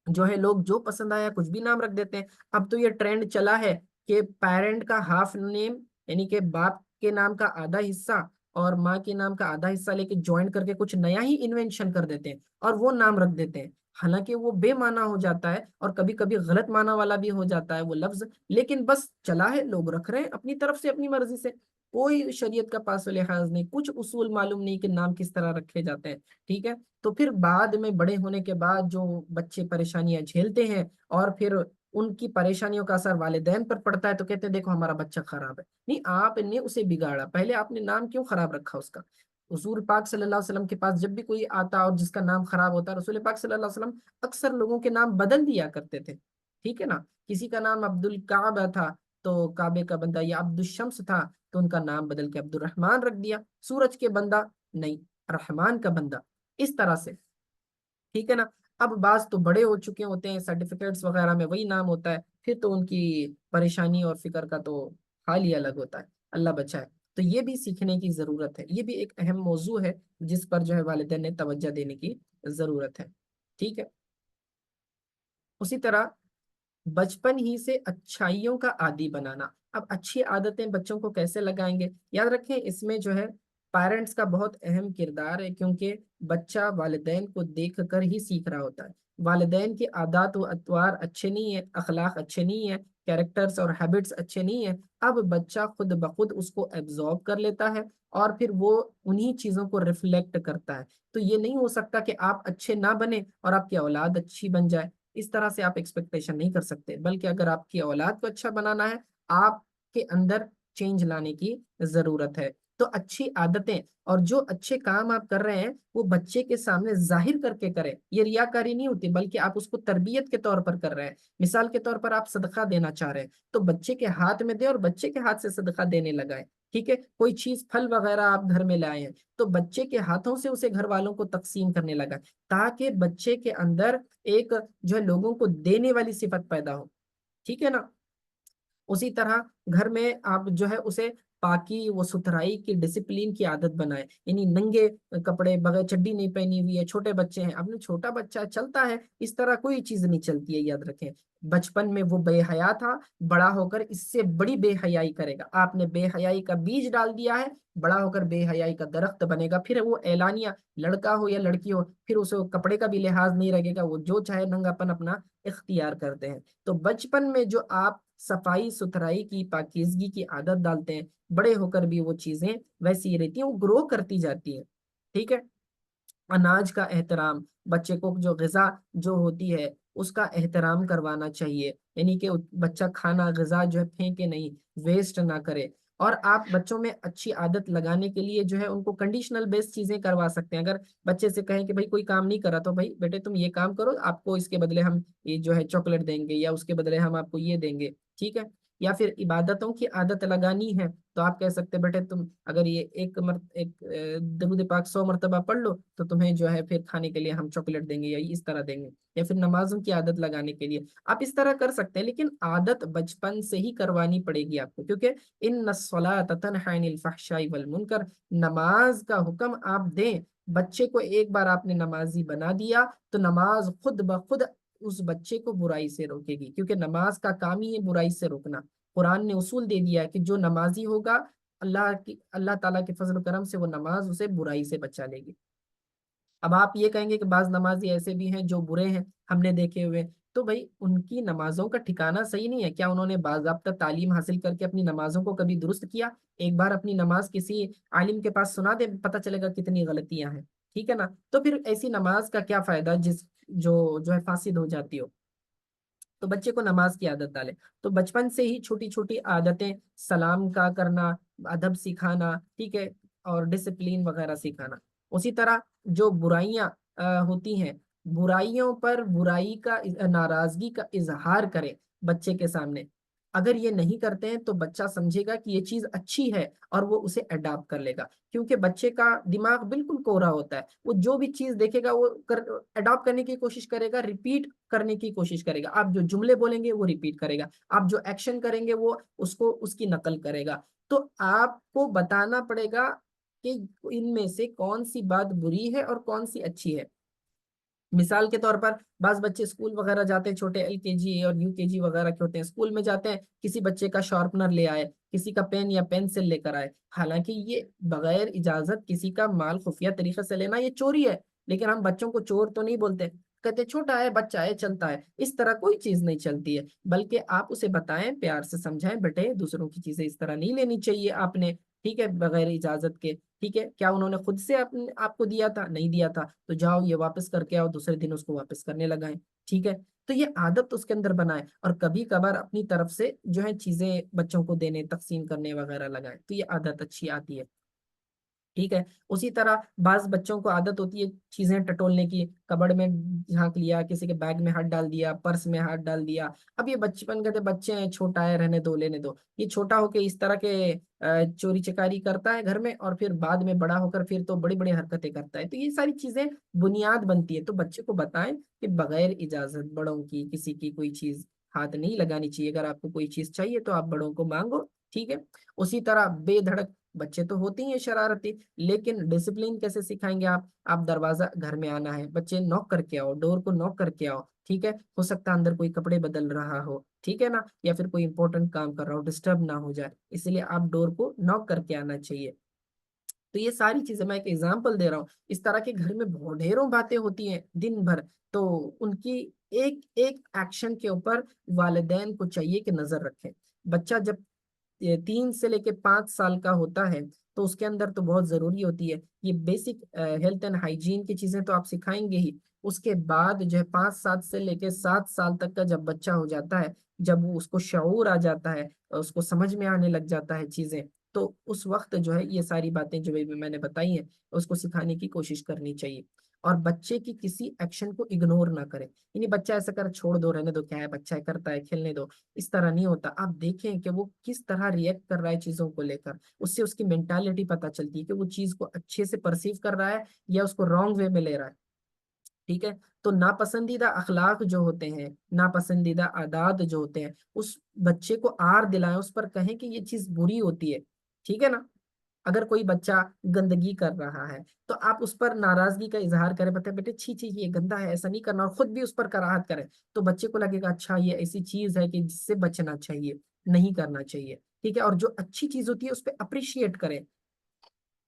جو ہے لوگ جو پسند آیا کچھ بھی نام رکھ دیتے ہیں۔ اب تو یہ ٹرینڈ چلا ہے کہ پیرنٹ کا ہاف نیم، یعنی کہ باپ کے نام کا آدھا حصہ اور ماں کے نام کا آدھا حصہ لے کے جوائن کر کے کچھ نیا ہی انوینشن کر دیتے ہیں اور وہ نام رکھ دیتے ہیں، حالانکہ وہ بے معنی ہو جاتا ہے اور کبھی کبھی غلط معنی والا بھی ہو جاتا ہے وہ لفظ، لیکن بس چلا ہے، لوگ رکھ رہے ہیں اپنی طرف سے، اپنی مرضی سے، کوئی شریعت کا پاس و لحاظ نہیں، کچھ اصول معلوم نہیں کہ نام کس طرح رکھے جاتے ہیں، ٹھیک ہے۔ تو پھر بعد میں بڑے ہونے کے بعد جو بچے پریشانیاں جھیلتے ہیں اور پھر ان کی پریشانیوں کا اثر والدین پر پڑتا ہے، تو کہتے ہیں دیکھو ہمارا بچہ خراب ہے۔ نہیں، آپ نے اسے بگاڑا، پہلے آپ نے نام کیوں خراب رکھا اس کا؟ حضور پاک صلی اللہ علیہ وسلم کے پاس جب بھی کوئی آتا اور جس کا نام خراب ہوتا، رسول پاک صلی اللہ علیہ وسلم اکثر لوگوں کے نام بدل دیا کرتے تھے، ٹھیک ہے نا۔ کسی کا نام عبد الکعبہ تھا تو کعبے کا بندہ، یا عبد الشمس تھا تو ان کا نام بدل کے عبد الرحمن رکھ دیا، سورج کے بندہ نہیں، رحمان کا بندہ، اس طرح سے، ٹھیک ہے نا۔ اب بعض تو بڑے ہو چکے ہوتے ہیں، سرٹیفکیٹس وغیرہ میں وہی نام ہوتا ہے، پھر تو ان کی پریشانی اور فکر کا تو حال ہی الگ ہوتا ہے، اللہ بچائے۔ تو یہ بھی سیکھنے کی ضرورت ہے، یہ بھی ایک اہم موضوع ہے جس پر جو ہے والدین نے توجہ دینے کی ضرورت ہے، ٹھیک ہے۔ اسی طرح بچپن ہی سے اچھائیوں کا عادی بنانا۔ اب اچھی عادتیں بچوں کو کیسے لگائیں گے؟ یاد رکھیں اس میں جو ہے پیرنٹس کا بہت اہم کردار ہے، کیونکہ بچہ والدین کو دیکھ کر ہی سیکھ رہا ہوتا ہے۔ والدین کے عادات و اطوار اچھے نہیں ہیں، اخلاق اچھے نہیں ہیں، کیریکٹرز اور ہیبٹس اچھے نہیں ہیں، اب بچہ خود بخود اس کو ایبزارب کر لیتا ہے اور پھر وہ انہی چیزوں کو ریفلیکٹ کرتا ہے۔ تو یہ نہیں ہو سکتا کہ آپ اچھے نہ بنے اور آپ کی اولاد اچھی بن جائے، اس طرح سے آپ ایکسپیکٹیشن نہیں کر سکتے، بلکہ اگر آپ کی اولاد کو اچھا بنانا ہے، آپ کے اندر چینج لانے کی ضرورت ہے۔ تو اچھی عادتیں اور جو اچھے کام آپ کر رہے ہیں وہ بچے کے سامنے ظاہر کر کے کریں، یہ ریاکاری نہیں ہوتی، بلکہ آپ اس کو تربیت کے طور پر کر رہے ہیں۔ مثال کے طور پر آپ صدقہ دینا چاہ رہے ہیں تو بچے کے ہاتھ میں دیں اور بچے کے ہاتھ سے صدقہ دینے لگائیں، ٹھیک ہے۔ کوئی چیز پھل وغیرہ آپ گھر میں لائے ہیں تو بچے کے ہاتھوں سے اسے گھر والوں کو تقسیم کرنے لگائیں، تاکہ بچے کے اندر ایک جو ہے لوگوں کو دینے والی صفت پیدا ہو، ٹھیک ہے نا۔ اسی طرح گھر میں آپ جو ہے اسے پاکی و ستھرائی کی ڈسپلین کی عادت بنائے، یعنی ننگے کپڑے بغیر چڈی نہیں پہنی ہوئی ہے، چھوٹے بچے ہیں، اب چھوٹا بچہ چلتا ہے اس طرح کوئی چیز نہیں چلتی ہے، یاد رکھیں بچپن میں وہ بے حیا تھا، بڑا ہو کر اس سے بڑی بے حیائی کرے گا، آپ نے بے حیائی کا بیج ڈال دیا ہے، بڑا ہو کر بے حیائی کا درخت بنے گا، پھر وہ اعلانیہ لڑکا ہو یا لڑکی ہو، پھر اسے کپڑے کا بھی لحاظ نہیں رکھے گا، وہ جو چاہے ننگا پن اپنا اختیار کرتے ہیں۔ تو بچپن میں جو آپ صفائی ستھرائی کی پاکیزگی کی عادت ڈالتے ہیں، بڑے ہو کر بھی وہ چیزیں ویسی ہی رہتی ہیں، وہ گرو کرتی جاتی ہیں، ٹھیک ہے۔ اناج کا احترام، بچے کو جو غذا جو ہوتی ہے اس کا احترام کروانا چاہیے، یعنی کہ بچہ کھانا غذا جو ہے پھینکے نہیں، ویسٹ نہ کرے۔ اور آپ بچوں میں اچھی عادت لگانے کے لیے جو ہے ان کو کنڈیشنل بیس چیزیں کروا سکتے ہیں، اگر بچے سے کہیں کہ بھائی کوئی کام نہیں کرا تو بھائی بیٹے تم یہ کام کرو، آپ کو اس کے بدلے ہم یہ جو ہے چاکلیٹ دیں گے، یا اس کے بدلے ہم آپ کو یہ دیں گے، ٹھیک ہے۔ یا پھر عبادتوں کی عادت لگانی ہے تو آپ کہہ سکتے بیٹے تم اگر یہ ایک درود پاک 100 مرتبہ پڑھ لو تو تمہیں جو ہے پھر کھانے کے لیے ہم چاکلیٹ دیں گے، یا اس طرح دیں گے، یا پھر نمازوں کی عادت لگانے کے لیے آپ اس طرح کر سکتے ہیں، لیکن عادت بچپن سے ہی کروانی پڑے گی آپ کو، کیونکہ ان الصلاۃ تنہی عن الفحشاء والمنکر، نماز کا حکم آپ دیں، بچے کو ایک بار آپ نے نمازی بنا دیا تو نماز خود بخود اس بچے کو برائی سے روکے گی، کیونکہ نماز کا کام ہی ہے برائی سے روکنا۔ قرآن نے اصول دے دیا ہے کہ جو نمازی ہوگا اللہ تعالیٰ کے فضل و کرم سے وہ نماز اسے برائی سے بچا لے گی۔ اب آپ یہ کہیں گے کہ بعض نمازی ایسے بھی ہیں جو برے ہیں، ہم نے دیکھے ہوئے، تو بھائی ان کی نمازوں کا ٹھکانہ صحیح نہیں ہے، کیا انہوں نے باضابطہ تعلیم حاصل کر کے اپنی نمازوں کو کبھی درست کیا؟ ایک بار اپنی نماز کسی عالم کے پاس سنا دے، پتہ چلے گا کتنی غلطیاں ہیں، ٹھیک ہے نا؟ تو پھر ایسی نماز کا کیا فائدہ جو ہے فاسد ہو جاتی ہو؟ تو بچے کو نماز کی عادت ڈالے، تو بچپن سے ہی چھوٹی چھوٹی عادتیں، سلام کا کرنا، ادب سکھانا، ٹھیک ہے، اور ڈسپلین وغیرہ سکھانا۔ اسی طرح جو برائیاں ہوتی ہیں، برائیوں پر برائی کا ناراضگی کا اظہار کریں بچے کے سامنے، اگر یہ نہیں کرتے ہیں تو بچہ سمجھے گا کہ یہ چیز اچھی ہے اور وہ اسے اڈاپٹ کر لے گا، کیونکہ بچے کا دماغ بالکل کوڑا ہوتا ہے، وہ جو بھی چیز دیکھے گا وہ اڈاپٹ کرنے کی کوشش کرے گا، ریپیٹ کرنے کی کوشش کرے گا، آپ جو جملے بولیں گے وہ ریپیٹ کرے گا، آپ جو ایکشن کریں گے وہ اس کی نقل کرے گا۔ تو آپ کو بتانا پڑے گا کہ ان میں سے کون سی بات بری ہے اور کون سی اچھی ہے۔ مثال کے طور پر بعض بچے اسکول وغیرہ جاتے ہیں، چھوٹے LKG اور UKG وغیرہ کے ہوتے ہیں، اسکول میں جاتے ہیں، کسی بچے کا شارپنر لے آئے، کسی کا پین یا پینسل لے کر آئے، حالانکہ یہ بغیر اجازت کسی کا مال خفیہ طریقے سے لینا یہ چوری ہے، لیکن ہم بچوں کو چور تو نہیں بولتے، کہتے چھوٹا ہے بچہ ہے چلتا ہے، اس طرح کوئی چیز نہیں چلتی ہے، بلکہ آپ اسے بتائیں، پیار سے سمجھائیں، بیٹے دوسروں کی چیزیں اس طرح نہیں لینی چاہیے آپ نے، ٹھیک ہے، بغیر اجازت کے، ٹھیک ہے، کیا انہوں نے خود سے آپ کو دیا تھا؟ نہیں دیا تھا، تو جاؤ یہ واپس کر کے آؤ، دوسرے دن اس کو واپس کرنے لگائیں، ٹھیک ہے۔ تو یہ عادت اس کے اندر بنائیں، اور کبھی کبھار اپنی طرف سے جو ہے چیزیں بچوں کو دینے، تقسیم کرنے وغیرہ لگائیں، تو یہ عادت اچھی آتی ہے، ٹھیک ہے۔ اسی طرح بعض بچوں کو عادت ہوتی ہے چیزیں ٹٹولنے کی، کبڑ میں جھانک لیا، کسی کے بیگ میں ہاتھ ڈال دیا، پرس میں ہاتھ ڈال دیا، اب یہ بچپن کے بچے ہیں، چھوٹا ہے، رہنے دو، لینے دو، یہ چھوٹا ہو کے اس طرح کے چوری چکاری کرتا ہے گھر میں، اور پھر بعد میں بڑا ہو کر پھر تو بڑی بڑی حرکتیں کرتا ہے، تو یہ ساری چیزیں بنیاد بنتی ہے، تو بچے کو بتائیں کہ بغیر اجازت بڑوں کی کسی کی کوئی چیز ہاتھ نہیں لگانی چاہیے، اگر آپ کو کوئی چیز چاہیے تو آپ بڑوں کو مانگو، ٹھیک ہے۔ اسی طرح بے دھڑک، بچے تو ہوتے ہی ہیں شرارتی، لیکن ڈسپلین کیسے سکھائیں گے آپ دروازہ گھر میں آنا ہے، بچے نوک کر کے آؤ، ڈور کو نوک کر کے آؤ، ٹھیک ہے، ہو سکتا ہے اندر کوئی کپڑے بدل رہا ہو، ٹھیک ہے نا، یا پھر کوئی امپورٹنٹ کام کر رہا ہو، ڈسٹرب نہ ہو جائے، اس لیے آپ ڈور کو نوک کر کے آنا چاہیے۔ تو یہ ساری چیزیں میں ایک ایگزامپل دے رہا ہوں، اس طرح کے گھر میں بہت ڈھیروں باتیں ہوتی ہیں دن بھر، تو ان کی ایک ایک ایکشن کے اوپر والدین کو چاہیے کہ نظر رکھیں۔ بچہ جب 3 سے لے کے 5 سال کا ہوتا ہے تو اس کے اندر تو بہت ضروری ہوتی ہے یہ بیسک ہیلتھ اینڈ ہائیجین کی چیزیں تو آپ سکھائیں گے ہی، اس کے بعد جو ہے 5 سے لے کے 7 سال تک کا جب بچہ ہو جاتا ہے، جب وہ اس کو شعور آ جاتا ہے، اس کو سمجھ میں آنے لگ جاتا ہے چیزیں، تو اس وقت جو ہے یہ ساری باتیں جو میں نے بتائی ہیں اس کو سکھانے کی کوشش کرنی چاہیے، اور بچے کی کسی ایکشن کو اگنور نہ کرے، یعنی بچہ ایسا کر چھوڑ دو، رہنے دو، کیا ہے بچہ کرتا ہے، کھیلنے دو، اس طرح نہیں ہوتا، آپ دیکھیں کہ وہ کس طرح ریئیکٹ کر رہا ہے چیزوں کو لے کر، اس سے اس کی مینٹالٹی پتہ چلتی ہے کہ وہ چیز کو اچھے سے پرسیو کر رہا ہے یا اس کو رانگ وے میں لے رہا ہے، ٹھیک ہے۔ تو ناپسندیدہ اخلاق جو ہوتے ہیں، ناپسندیدہ عادات جو ہوتے ہیں، اس بچے کو آر دلائیں، اس پر کہیں کہ یہ چیز بری ہوتی ہے، ٹھیک ہے نا؟ اگر کوئی بچہ گندگی کر رہا ہے تو آپ اس پر ناراضگی کا اظہار کریں، بتائیں بیٹے چھی چھی یہ گندا ہے، ایسا نہیں کرنا، اور خود بھی اس پر کراہت کریں، تو بچے کو لگے گا اچھا یہ ایسی چیز ہے کہ جس سے بچنا چاہیے، نہیں کرنا چاہیے، ٹھیک ہے؟ اور جو اچھی چیز ہوتی ہے اس پہ اپریشیٹ کریں۔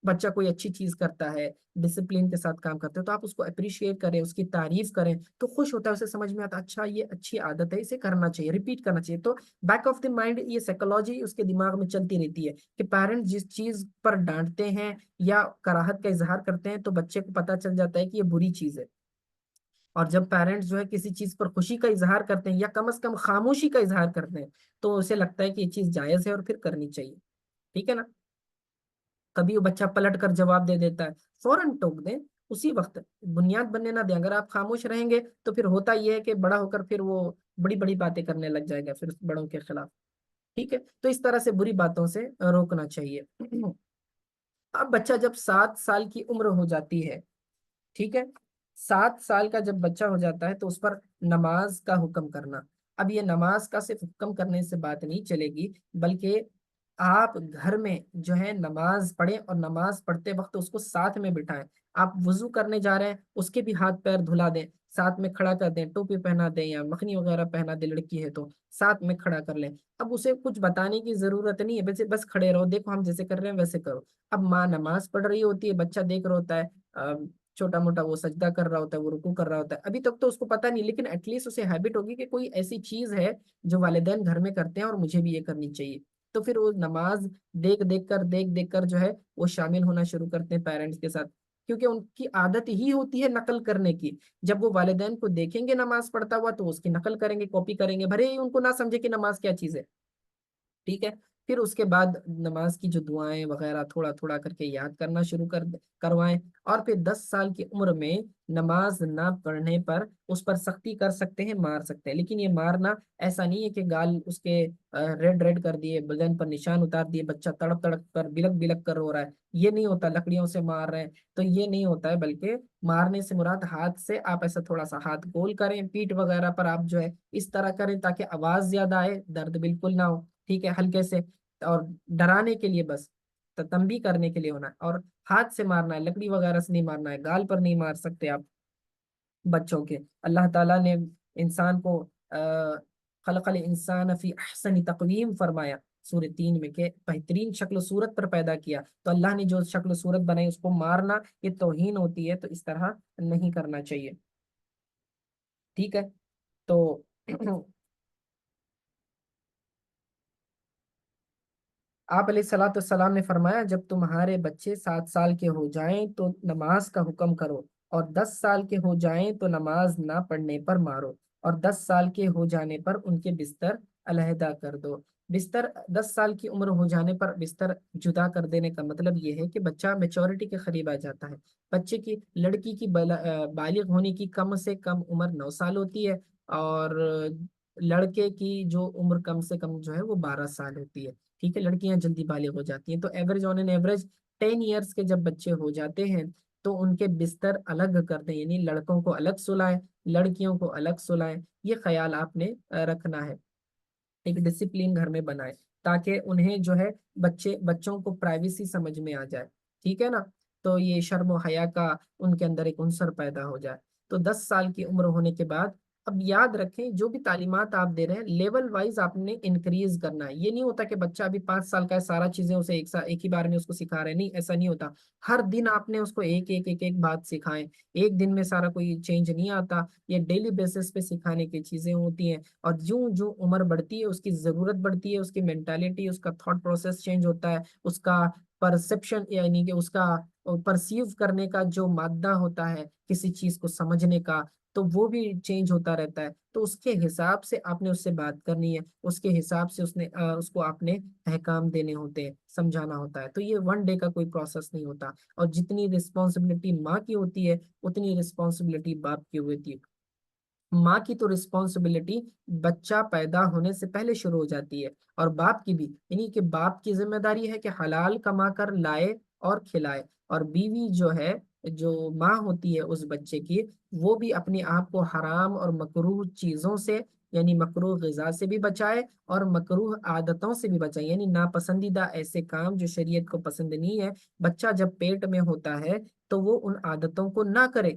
بچہ کوئی اچھی چیز کرتا ہے، ڈسپلین کے ساتھ کام کرتا ہے، تو آپ اس کو اپریشیٹ کریں، اس کی تعریف کریں، تو خوش ہوتا ہے، اسے سمجھ میں آتا ہے اچھا یہ اچھی عادت ہے، اسے کرنا چاہیے، ریپیٹ کرنا چاہیے۔ تو بیک آف دی مائنڈ یہ سائیکولوجی اس کے دماغ میں چلتی رہتی ہے کہ پیرنٹ جس چیز پر ڈانٹتے ہیں یا کراہت کا اظہار کرتے ہیں تو بچے کو پتا چل جاتا ہے کہ یہ بری چیز ہے، اور جب پیرنٹس جو ہے کسی چیز پر خوشی کا اظہار کرتے ہیں یا کم از کم خاموشی کا اظہار کرتے ہیں تو اسے لگتا ہے کہ یہ چیز جائز ہے اور پھر کرنی چاہیے، ٹھیک ہے نا؟ کبھی وہ بچہ پلٹ کر جواب دے دیتا ہے، فوراً ٹوک دیں، اسی وقت بنیاد بننے نہ دیں۔ اگر آپ خاموش رہیں گے تو پھر ہوتا یہ ہے کہ بڑا ہو کر پھر وہ بڑی بڑی باتیں کرنے لگ جائے گا پھر اس بڑوں کے خلاف، ٹھیک ہے؟ تو اس طرح سے بری باتوں سے روکنا چاہیے۔ اب بچہ جب 7 سال کی عمر ہو جاتی ہے، ٹھیک ہے، 7 سال کا جب بچہ ہو جاتا ہے تو اس پر نماز کا حکم کرنا۔ اب یہ نماز کا صرف حکم کرنے سے بات نہیں چلے گی، بلکہ آپ گھر میں جو ہے نماز پڑھیں اور نماز پڑھتے وقت اس کو ساتھ میں بٹھائیں۔ آپ وضو کرنے جا رہے ہیں اس کے بھی ہاتھ پیر دھلا دیں، ساتھ میں کھڑا کر دیں، ٹوپی پہنا دیں یا مکھنی وغیرہ پہنا دیں، لڑکی ہے تو ساتھ میں کھڑا کر لیں۔ اب اسے کچھ بتانے کی ضرورت نہیں ہے، ویسے بس کھڑے رہو، دیکھو ہم جیسے کر رہے ہیں ویسے کرو۔ اب ماں نماز پڑھ رہی ہوتی ہے، بچہ دیکھ رہا ہوتا ہے، چھوٹا موٹا وہ سجدہ کر رہا ہوتا ہے، وہ رکوع کر رہا ہوتا ہے، ابھی تک تو اس کو پتہ نہیں، لیکن ایٹ لیسٹ اسے ہیبٹ ہوگی کہ کوئی ایسی چیز ہے جو والدین گھر میں کرتے ہیں اور مجھے بھی یہ کرنی چاہیے۔ تو پھر وہ نماز دیکھ دیکھ کر جو ہے وہ شامل ہونا شروع کرتے ہیں پیرنٹس کے ساتھ، کیونکہ ان کی عادت ہی ہوتی ہے نقل کرنے کی۔ جب وہ والدین کو دیکھیں گے نماز پڑھتا ہوا تو اس کی نقل کریں گے، کاپی کریں گے، بھلے ہی ان کو نہ سمجھے کہ نماز کیا چیز ہے، ٹھیک ہے؟ پھر اس کے بعد نماز کی جو دعائیں وغیرہ تھوڑا تھوڑا کر کے یاد کرنا شروع کروائیں، اور پھر 10 سال کی عمر میں نماز نہ پڑھنے پر اس پر سختی کر سکتے ہیں، مار سکتے ہیں، لیکن یہ مارنا ایسا نہیں ہے کہ گال اس کے ریڈ ریڈ کر دیے، بدن پر نشان اتار دیے، بچہ تڑپ تڑپ کر بلک بلک کر رو رہا ہے، یہ نہیں ہوتا، لکڑیوں سے مار رہے ہیں تو یہ نہیں ہوتا ہے، بلکہ مارنے سے مراد ہاتھ سے آپ ایسا تھوڑا سا ہاتھ گول کریں، پیٹھ وغیرہ پر آپ جو ہے اس طرح کریں تاکہ آواز زیادہ آئے، درد بالکل نہ ہو، ٹھیک ہے؟ ہلکے سے، اور ڈرانے کے لیے بس، تنبیہ کرنے کے لیے ہونا ہے، اور ہاتھ سے مارنا ہے، لکڑی وغیرہ سے نہیں مارنا ہے، گال پر نہیں مار سکتے آپ بچوں کے۔ اللہ تعالیٰ نے انسان کو خلق الانسان فی احسن تقویم فرمایا سورہ 3 میں کہ بہترین شکل و صورت پر پیدا کیا، تو اللہ نے جو شکل و صورت بنائی اس کو مارنا یہ توہین ہوتی ہے، تو اس طرح نہیں کرنا چاہیے، ٹھیک ہے؟ تو آپ علیہ الصلوۃ والسلام نے فرمایا جب تمہارے بچے 7 سال کے ہو جائیں تو نماز کا حکم کرو، اور 10 سال کے ہو جائیں تو نماز نہ پڑھنے پر مارو، اور 10 سال کے ہو جانے پر ان کے بستر علیحدہ کر دو۔ بستر 10 سال کی عمر ہو جانے پر بستر جدا کر دینے کا مطلب یہ ہے کہ بچہ میچورٹی کے قریب آ جاتا ہے۔ بچے کی لڑکی کی بالغ ہونے کی کم سے کم عمر 9 سال ہوتی ہے، اور لڑکے کی جو عمر کم سے کم جو ہے وہ 12 سال ہوتی ہے، ٹھیک ہے؟ لڑکیاں جلدی بالغ ہو جاتی ہیں، تو average on an average 10 years کے جب بچے ہو جاتے ہیں تو ان کے بستر الگ کر دیں، یعنی لڑکوں کو الگ سلائیں، لڑکیوں کو الگ سلائیں، یہ خیال آپ نے رکھنا ہے، ایک ڈسپلین گھر میں بنائے تاکہ انہیں جو ہے بچوں کو پرائیویسی سمجھ میں آ جائے، ٹھیک ہے نا؟ تو یہ شرم و حیا کا ان کے اندر ایک عنصر پیدا ہو جائے۔ تو 10 سال کی عمر ہونے کے بعد اب یاد رکھیں جو بھی تعلیمات آپ دے رہے ہیں لیول وائز آپ نے انکریز کرنا ہے، یہ نہیں ہوتا کہ بچہ ابھی 5 سال کا ہے سارا چیزیں اسے ایک ہی بار میں اس کو سکھا رہے ہیں، نہیں ایسا نہیں ہوتا، ہر دن آپ نے اس کو ایک بات سکھائیں، ایک دن میں سارا کوئی چینج نہیں آتا، یہ ڈیلی بیسس پہ سکھانے کی چیزیں ہوتی ہیں، اور جو جو عمر بڑھتی ہے اس کی ضرورت بڑھتی ہے، اس کی مینٹالٹی، اس کا تھاٹ پروسیس چینج ہوتا ہے، اس کا پرسپشن یعنی کہ اس کا پرسیو کرنے کا جو مادہ ہوتا ہے کسی چیز کو سمجھنے کا، تو وہ بھی چینج ہوتا رہتا ہے، تو اس کے حساب سے آپ نے اس سے بات کرنی ہے، اس کے حساب سے اس کو آپ نے احکام دینے ہوتے ہیں، سمجھانا ہوتا ہے، تو یہ 1 ڈے کا کوئی پروسیس نہیں ہوتا، اور جتنی رسپانسبلٹی ماں کی ہوتی ہے اتنی رسپانسبلٹی باپ کی ہوتی ہے۔ ماں کی تو رسپانسبلٹی بچہ پیدا ہونے سے پہلے شروع ہو جاتی ہے، اور باپ کی بھی، یعنی کہ باپ کی ذمہ داری ہے کہ حلال کما کر لائے اور کھلائے، اور بیوی جو ہے جو ماں ہوتی ہے اس بچے کی، وہ بھی اپنے آپ کو حرام اور مکروہ چیزوں سے، یعنی مکروہ غذا سے بھی بچائے اور مکروہ عادتوں سے بھی بچائے، یعنی ناپسندیدہ ایسے کام جو شریعت کو پسند نہیں ہے، بچہ جب پیٹ میں ہوتا ہے تو وہ ان عادتوں کو نہ کرے،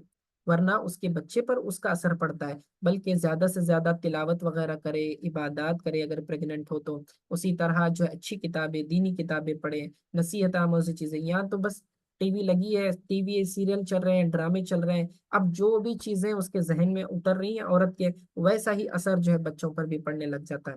ورنہ اس کے بچے پر اس کا اثر پڑتا ہے، بلکہ زیادہ سے زیادہ تلاوت وغیرہ کرے، عبادات کرے اگر پریگننٹ ہو تو، اسی طرح جو ہے اچھی کتابیں، دینی کتابیں پڑھے، نصیحت آموز چیزیں، یا تو بس ٹی وی لگی ہے، ٹی وی سیریل چل رہے ہیں، ڈرامے چل رہے ہیں، اب جو بھی چیزیں اس کے ذہن میں اتر رہی ہیں عورت کے، ویسا ہی اثر جو ہے بچوں پر بھی پڑنے لگ جاتا ہے۔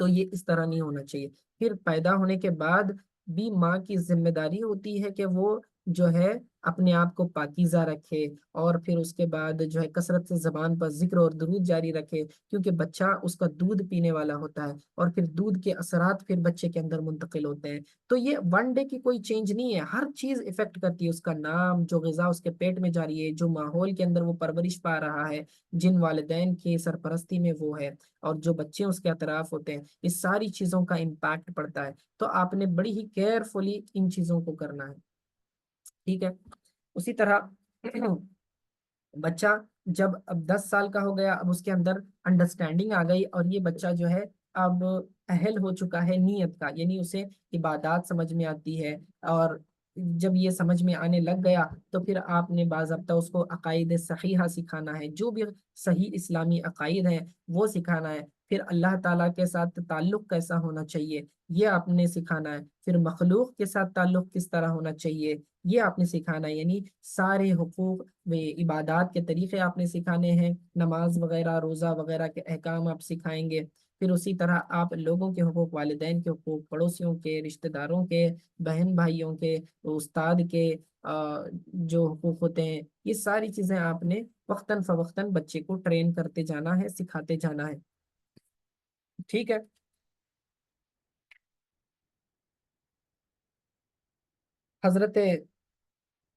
تو یہ اس طرح نہیں ہونا چاہیے۔ پھر پیدا ہونے کے بعد بھی ماں کی ذمہ داری ہوتی ہے کہ وہ جو ہے اپنے آپ کو پاکیزہ رکھے، اور پھر اس کے بعد جو ہے کثرت سے زبان پر ذکر اور درود جاری رکھے، کیونکہ بچہ اس کا دودھ پینے والا ہوتا ہے، اور پھر دودھ کے اثرات پھر بچے کے اندر منتقل ہوتے ہیں۔ تو یہ ون ڈے کی کوئی چینج نہیں ہے، ہر چیز افیکٹ کرتی ہے، اس کا نام، جو غذا اس کے پیٹ میں جاری ہے، جو ماحول کے اندر وہ پرورش پا رہا ہے، جن والدین کی سرپرستی میں وہ ہے، اور جو بچے اس کے اطراف ہوتے ہیں، اس ساری چیزوں کا امپیکٹ پڑتا ہے۔ تو آپ نے بڑی ہی کیئرفلی ان چیزوں کو کرنا ہے، ٹھیک ہے۔ اسی طرح بچہ جب اب 10 سال کا ہو گیا، اب اس کے اندر انڈرسٹینڈنگ آ گئی، اور یہ بچہ جو ہے اب اہل ہو چکا ہے نیت کا، یعنی اسے عبادات سمجھ میں آتی ہے، اور جب یہ سمجھ میں آنے لگ گیا تو پھر آپ نے باضابطہ اس کو عقائد صحیحہ سکھانا ہے، جو بھی صحیح اسلامی عقائد ہیں وہ سکھانا ہے، پھر اللہ تعالیٰ کے ساتھ تعلق کیسا ہونا چاہیے یہ آپ نے سکھانا ہے، پھر مخلوق کے ساتھ تعلق کس طرح ہونا چاہیے یہ آپ نے سکھانا ہے، یعنی سارے حقوق عبادات کے طریقے آپ نے سکھانے ہیں، نماز وغیرہ، روزہ وغیرہ کے احکام آپ سکھائیں گے، پھر اسی طرح آپ لوگوں کے حقوق، والدین کے حقوق، پڑوسیوں کے، رشتہ داروں کے، بہن بھائیوں کے، استاد کے جو حقوق ہوتے ہیں، یہ ساری چیزیں آپ نے وقتاً فوقتاً بچے کو ٹرین کرتے جانا ہے، سکھاتے جانا ہے، ٹھیک ہے۔ حضرت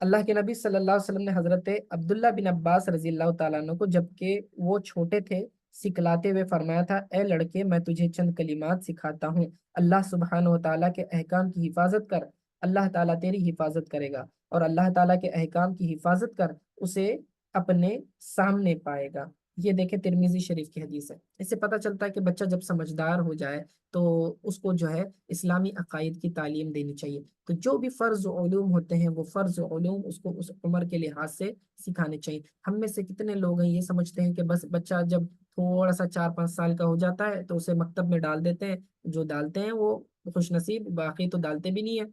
اللہ کے نبی صلی اللہ علیہ وسلم نے حضرت عبداللہ بن عباس رضی اللہ تعالیٰ عنہ کو، جبکہ وہ چھوٹے تھے، سکھلاتے ہوئے فرمایا تھا: اے لڑکے، میں تجھے چند کلمات سکھاتا ہوں، اللہ سبحانہ و تعالیٰ کے احکام کی حفاظت کر، اللہ تعالیٰ تیری حفاظت کرے گا، اور اللہ تعالیٰ کے احکام کی حفاظت کر، اسے اپنے سامنے پائے گا۔ یہ دیکھیں ترمذی شریف کی حدیث ہے۔ اس سے پتہ چلتا ہے کہ بچہ جب سمجھدار ہو جائے تو اس کو جو ہے اسلامی عقائد کی تعلیم دینی چاہیے، تو جو بھی فرض علوم ہوتے ہیں وہ فرض علوم اس کو اس عمر کے لحاظ سے سکھانے چاہیے۔ ہم میں سے کتنے لوگ ہیں یہ سمجھتے ہیں کہ بس بچہ جب تھوڑا سا 4 5 سال کا ہو جاتا ہے تو اسے مکتب میں ڈال دیتے ہیں، جو ڈالتے ہیں وہ خوش نصیب، باقی تو ڈالتے بھی نہیں ہے،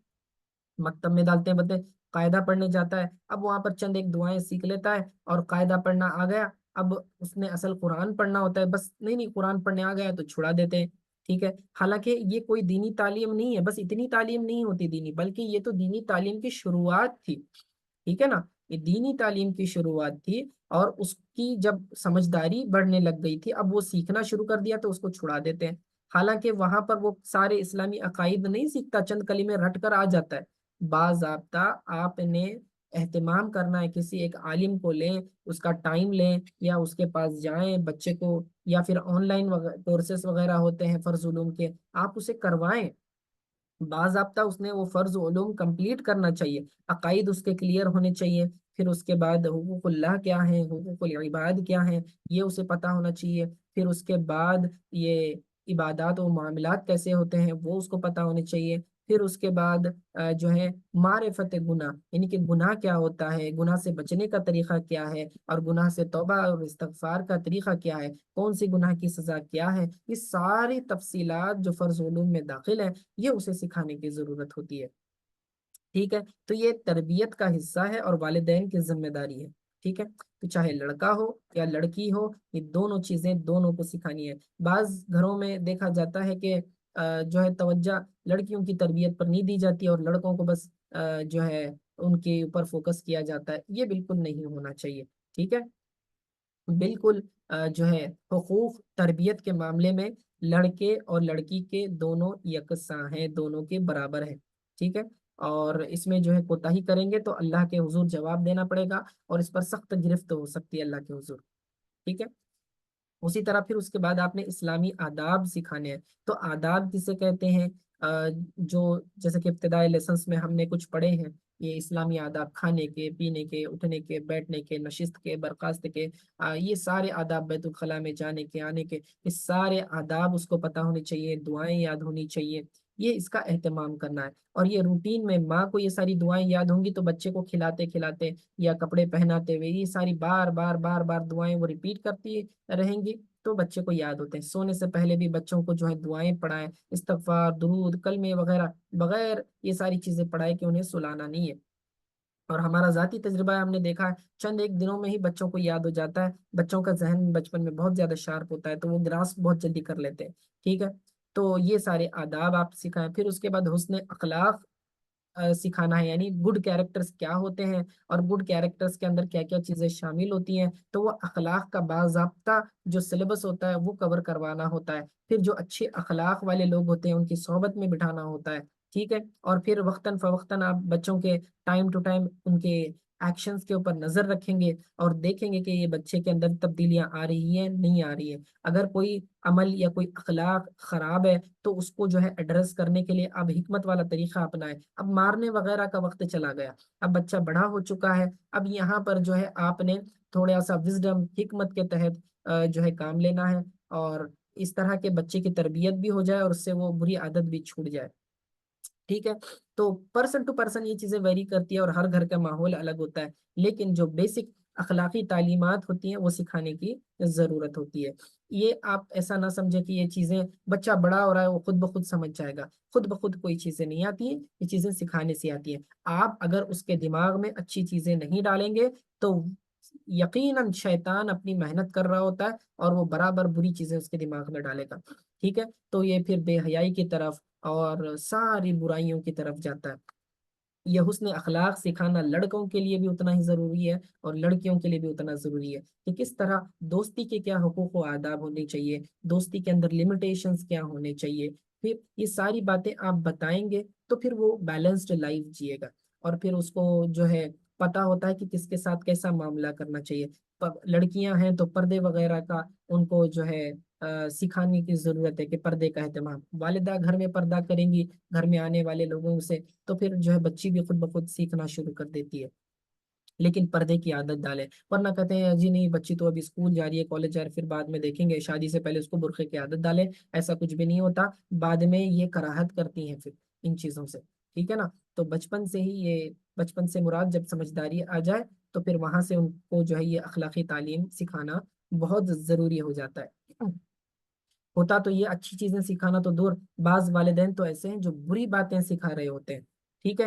مکتب میں ڈالتے ہیں، بولتے ہیں قاعدہ پڑھنے جاتا ہے، اب وہاں پر چند ایک دعائیں سیکھ لیتا ہے اور قاعدہ پڑھنا آ گیا، اب اس نے اصل قرآن پڑھنا ہوتا ہے، بس نہیں نہیں قرآن پڑھنے آ گیا تو چھڑا دیتے ہیں، ٹھیک ہے۔ حالانکہ یہ کوئی دینی تعلیم نہیں ہے، بس اتنی تعلیم نہیں ہوتی دینی، بلکہ یہ تو دینی تعلیم کی شروعات تھی، ٹھیک ہے نا، یہ دینی تعلیم کی شروعات تھی، اور اس کی جب سمجھداری بڑھنے لگ گئی تھی، اب وہ سیکھنا شروع کر دیا تو اس کو چھڑا دیتے ہیں، حالانکہ وہاں پر وہ سارے اسلامی عقائد نہیں سیکھتا، چند کلمے رٹ کر آ جاتا ہے، باضابطہ آپ نے اہتمام کرنا ہے، کسی ایک عالم کو لیں، اس کا ٹائم لیں، یا اس کے پاس جائیں بچے کو، یا پھر آن لائن کورسز وغیرہ ہوتے ہیں فرض علوم کے، آپ اسے کروائیں، باضابطہ اس نے وہ فرض علوم کمپلیٹ کرنا چاہیے، عقائد اس کے کلیئر ہونے چاہیے، پھر اس کے بعد حقوق اللہ کیا ہیں، حقوق العباد کیا ہیں، یہ اسے پتہ ہونا چاہیے، پھر اس کے بعد یہ عبادات و معاملات کیسے ہوتے ہیں وہ اس کو پتہ ہونے چاہیے، پھر اس کے بعد جو ہے معرفت گناہ، یعنی کہ گناہ کیا ہوتا ہے، گناہ سے بچنے کا طریقہ کیا ہے، اور گناہ سے توبہ اور استغفار کا طریقہ کیا ہے، کون سی گناہ کی سزا کیا ہے، یہ ساری تفصیلات جو فرض علوم میں داخل ہیں یہ اسے سکھانے کی ضرورت ہوتی ہے، ٹھیک ہے۔ تو یہ تربیت کا حصہ ہے اور والدین کی ذمہ داری ہے، ٹھیک ہے، تو چاہے لڑکا ہو یا لڑکی ہو، یہ دونوں چیزیں دونوں کو سکھانی ہے۔ بعض گھروں میں دیکھا جاتا ہے کہ جو ہے توجہ لڑکیوں کی تربیت پر نہیں دی جاتی اور لڑکوں کو بس جو ہے ان کے اوپر فوکس کیا جاتا ہے، یہ بالکل نہیں ہونا چاہیے، ٹھیک ہے، بالکل جو ہے حقوق تربیت کے معاملے میں لڑکے اور لڑکی کے دونوں یکساں ہیں، دونوں کے برابر ہیں، ٹھیک ہے، اور اس میں جو ہے کوتاہی کریں گے تو اللہ کے حضور جواب دینا پڑے گا، اور اس پر سخت گرفت ہو سکتی ہے اللہ کے حضور، ٹھیک ہے۔ اسی طرح پھر اس کے بعد آپ نے اسلامی آداب سکھانے ہیں، تو آداب کسے کہتے ہیں؟ جو جیسے کہ ابتدائی لیسنس میں ہم نے کچھ پڑھے ہیں، یہ اسلامی آداب کھانے کے، پینے کے، اٹھنے کے، بیٹھنے کے، نشست کے، برخاست کے، یہ سارے آداب، بیت الخلاء میں جانے کے، آنے کے، یہ سارے آداب اس کو پتہ ہونے چاہیے، دعائیں یاد ہونی چاہیے، یہ اس کا اہتمام کرنا ہے۔ اور یہ روٹین میں ماں کو یہ ساری دعائیں یاد ہوں گی تو بچے کو کھلاتے کھلاتے یا کپڑے پہناتے ہوئے یہ ساری بار بار بار بار دعائیں وہ ریپیٹ کرتی رہیں گی تو بچے کو یاد ہوتے ہیں۔ سونے سے پہلے بھی بچوں کو جو ہے دعائیں پڑھائیں، استغفار، درود، کلمے وغیرہ، بغیر یہ ساری چیزیں پڑھائے کہ انہیں سلانا نہیں ہے۔ اور ہمارا ذاتی تجربہ ہے، ہم نے دیکھا ہے چند ایک دنوں میں ہی بچوں کو یاد ہو جاتا ہے۔ بچوں کا ذہن بچپن میں بہت زیادہ شارپ ہوتا ہے تو وہ گراس بہت جلدی کر لیتے ہیں، ٹھیک ہے۔ تو یہ سارے آداب آپ سکھائیں۔ پھر اس کے بعد حسن اخلاق سکھانا ہے، یعنی گڈ کیریکٹرز کیا ہوتے ہیں اور گڈ کیریکٹرز کے اندر کیا کیا چیزیں شامل ہوتی ہیں، تو وہ اخلاق کا باضابطہ جو سلیبس ہوتا ہے وہ کور کروانا ہوتا ہے۔ پھر جو اچھے اخلاق والے لوگ ہوتے ہیں ان کی صحبت میں بٹھانا ہوتا ہے، ٹھیک ہے۔ اور پھر وقتاً فوقتاً آپ بچوں کے ٹائم ٹو ٹائم ان کے ایکشنز کے اوپر نظر رکھیں گے اور دیکھیں گے کہ یہ بچے کے اندر تبدیلیاں آ رہی ہیں نہیں آ رہی ہیں۔ اگر کوئی عمل یا کوئی اخلاق خراب ہے تو اس کو جو ہے ایڈریس کرنے کے لیے اب حکمت والا طریقہ اپنائیں۔ اب مارنے وغیرہ کا وقت چلا گیا، اب بچہ بڑا ہو چکا ہے، اب یہاں پر جو ہے آپ نے تھوڑا سا وزڈم، حکمت کے تحت جو ہے کام لینا ہے، اور اس طرح کے بچے کی تربیت بھی ہو جائے اور اس سے وہ بری عادت بھی چھوٹ جائے، ٹھیک ہے۔ تو پرسن ٹو پرسن یہ چیزیں ویری کرتی ہے اور ہر گھر کا ماحول الگ ہوتا ہے، لیکن جو بیسک اخلاقی تعلیمات ہوتی ہیں وہ سکھانے کی ضرورت ہوتی ہے۔ یہ آپ ایسا نہ سمجھے کہ یہ چیزیں بچہ بڑا ہو رہا ہے وہ خود بخود سمجھ جائے گا، خود بخود کوئی چیزیں نہیں آتی ہیں، یہ چیزیں سکھانے سے آتی ہیں۔ آپ اگر اس کے دماغ میں اچھی چیزیں نہیں ڈالیں گے تو یقیناً شیطان اپنی محنت کر رہا ہوتا ہے اور وہ برابر بری چیزیں اس کے دماغ میں ڈالے گا، ٹھیک ہے۔ تو یہ پھر بے حیائی کی طرف اور ساری برائیوں کی طرف جاتا ہے۔ یہ حسن اخلاق سکھانا لڑکوں کے لیے بھی اتنا ہی ضروری ہے اور لڑکیوں کے لیے بھی اتنا ضروری ہے کہ کس طرح دوستی کے کیا حقوق و آداب ہونے چاہیے، دوستی کے اندر لمیٹیشنز کیا ہونے چاہیے۔ پھر یہ ساری باتیں آپ بتائیں گے تو پھر وہ بیلنسڈ لائف جیے گا، اور پھر اس کو جو ہے پتا ہوتا ہے کہ کس کے ساتھ کیسا معاملہ کرنا چاہیے۔ لڑکیاں ہیں تو پردے وغیرہ کا ان کو جو ہے سکھانے کی ضرورت ہے کہ پردے کا اہتمام، والدہ گھر میں پردہ کریں گی گھر میں آنے والے لوگوں سے تو پھر جو ہے بچی بھی خود بخود سیکھنا شروع کر دیتی ہے، لیکن پردے کی عادت ڈالے، ورنہ کہتے ہیں جی نہیں بچی تو ابھی اسکول جا رہی ہے، کالج جا رہی ہے، پھر بعد میں دیکھیں گے، شادی سے پہلے اس کو برقعے کی عادت ڈالے۔ ایسا کچھ بھی نہیں ہوتا، بعد میں یہ کراہت کرتی ہیں پھر ان چیزوں سے، ٹھیک ہے نا۔ تو بچپن سے ہی یہ، بچپن سے مراد جب سمجھداری آ جائے تو پھر وہاں سے ان کو جو ہے یہ اخلاقی تعلیم سکھانا بہت ضروری ہو جاتا ہے۔ ہوتا تو یہ اچھی چیزیں سکھانا تو دور، بعض والدین تو ایسے ہیں جو بری باتیں سکھا رہے ہوتے ہیں، ٹھیک ہے،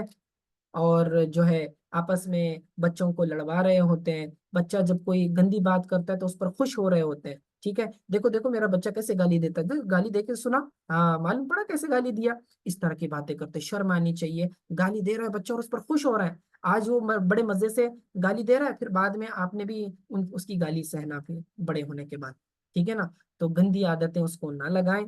اور جو ہے آپس میں بچوں کو لڑوا رہے ہوتے ہیں۔ بچہ جب کوئی گندی بات کرتا ہے تو اس پر خوش ہو رہے ہوتے ہیں، ٹھیک ہے، دیکھو دیکھو میرا بچہ کیسے گالی دیتا ہے، گالی دے کے سنا، ہاں معلوم پڑا کیسے گالی دیا۔ اس طرح کی باتیں کرتے، شرم آنی چاہیے، گالی دے رہا ہے بچہ اور اس پر خوش ہو رہا ہے، آج وہ بڑے مزے سے گالی دے رہا ہے، پھر بعد میں آپ نے بھی اس کی گالی سہنا پھر بڑے ہونے کے بعد، ٹھیک ہے نا۔ تو گندی عادتیں اس کو نہ لگائیں،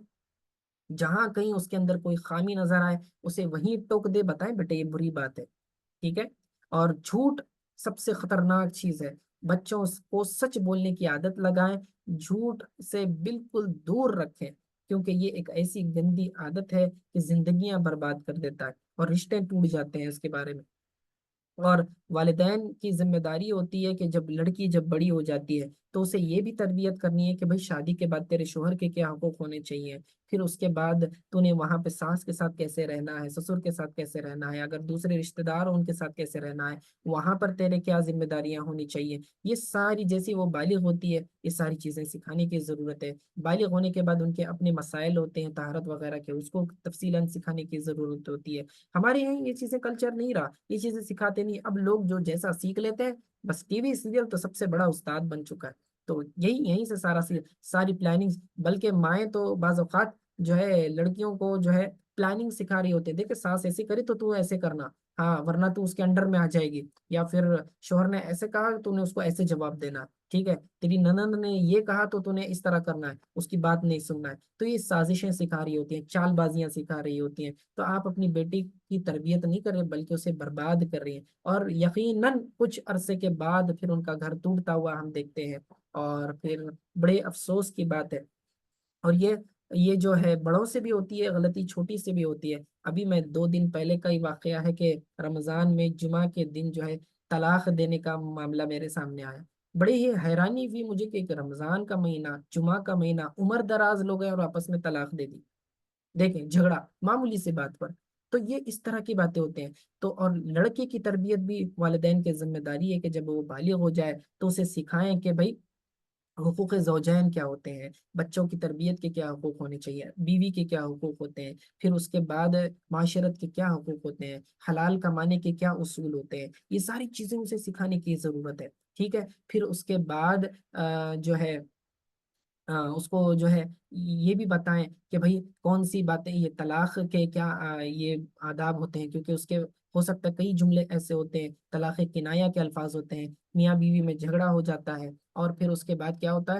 جہاں کہیں اس کے اندر کوئی خامی نظر آئے اسے وہیں ٹوک دے، بتائیں بیٹے یہ بری بات ہے، ٹھیک ہے۔ اور جھوٹ سب سے خطرناک چیز ہے، بچوں کو سچ بولنے کی عادت لگائیں، جھوٹ سے بالکل دور رکھیں، کیونکہ یہ ایک ایسی گندی عادت ہے کہ زندگیاں برباد کر دیتا ہے اور رشتے ٹوٹ جاتے ہیں اس کے بارے میں۔ اور والدین کی ذمہ داری ہوتی ہے کہ جب لڑکی جب بڑی ہو جاتی ہے تو اسے یہ بھی تربیت کرنی ہے کہ بھائی شادی کے بعد تیرے شوہر کے کیا حقوق ہونے چاہیے، پھر اس کے بعد تو نے وہاں پہ ساس کے ساتھ کیسے رہنا ہے، سسر کے ساتھ کیسے رہنا ہے، اگر دوسرے رشتہ دار ہوں ان کے ساتھ کیسے رہنا ہے، وہاں پر تیرے کیا ذمہ داریاں ہونی چاہیے۔ یہ ساری جیسی وہ بالغ ہوتی ہے یہ ساری چیزیں سکھانے کی ضرورت ہے۔ بالغ ہونے کے بعد ان کے اپنے مسائل ہوتے ہیں طہارت وغیرہ کے، اس کو تفصیلاً سکھانے کی ضرورت ہوتی ہے۔ ہمارے یہاں یہ چیزیں کلچر نہیں رہا، یہ چیزیں سکھاتے نہیں، اب لوگ جو جیسا سیکھ لیتے ہیں، بس ٹی وی سیریل تو سب سے بڑا استاد بن چکا ہے، تو یہیں سے ساری پلاننگ، بلکہ مائیں تو بعض اوقات جو ہے لڑکیوں کو جو ہے پلاننگ سکھا رہی ہوتی ہے، دیکھ ساس ایسے کری تو ایسے کرنا، ہاں ورنہ تو اس کے انڈر میں آ جائے گی، یا پھر شوہر نے ایسے کہا تو نے اس کو ایسے جواب دینا، ٹھیک ہے، تیری ننند نے یہ کہا تو نے اس طرح کرنا ہے، اس کی بات نہیں سننا ہے۔ تو یہ سازشیں سکھا رہی ہوتی ہیں، چال بازیاں سکھا رہی ہوتی ہیں، تو آپ اپنی بیٹی کی تربیت نہیں کر رہے بلکہ اسے برباد کر رہی ہیں، اور یقیناً کچھ عرصے کے بعد پھر ان کا گھر ٹوٹتا ہوا ہم دیکھتے ہیں، اور پھر بڑے افسوس کی بات ہے۔ اور یہ یہ جو ہے بڑوں سے بھی ہوتی ہے غلطی، چھوٹی سے بھی ہوتی ہے۔ ابھی میں 2 دن پہلے کا ہی واقعہ ہے کہ رمضان میں جمعہ کے دن جو ہے طلاق دینے کا معاملہ میرے سامنے آیا۔ بڑی ہی حیرانی ہوئی مجھے کہ ایک رمضان کا مہینہ، جمعہ کا مہینہ، عمر دراز لوگ ہیں اور آپس میں طلاق دے دی۔ دیکھیں، جھگڑا معمولی سی بات پر۔ تو یہ اس طرح کی باتیں ہوتے ہیں۔ تو اور لڑکے کی تربیت بھی والدین کی ذمہ داری ہے کہ جب وہ بالغ ہو جائے تو اسے سکھائیں کہ بھائی حقوق زوجین کیا ہوتے ہیں، بچوں کی تربیت کے کیا حقوق ہونے چاہیے، بیوی کے کیا حقوق ہوتے ہیں، پھر اس کے بعد معاشرت کے کیا حقوق ہوتے ہیں، حلال کمانے کے کیا اصول ہوتے ہیں، یہ ساری چیزیں اسے سکھانے کی ضرورت ہے۔ ٹھیک ہے، پھر اس کے بعد جو ہے اس کو جو ہے یہ بھی بتائیں کہ بھائی کون سی باتیں، یہ طلاق کے کیا یہ آداب ہوتے ہیں، کیونکہ اس کے ہو سکتا ہے کئی جملے ایسے ہوتے ہیں، طلاق کنایا کے الفاظ ہوتے ہیں، میاں بیوی میں جھگڑا ہو جاتا ہے، اور پھر اس کے بعد کیا ہوتا ہے،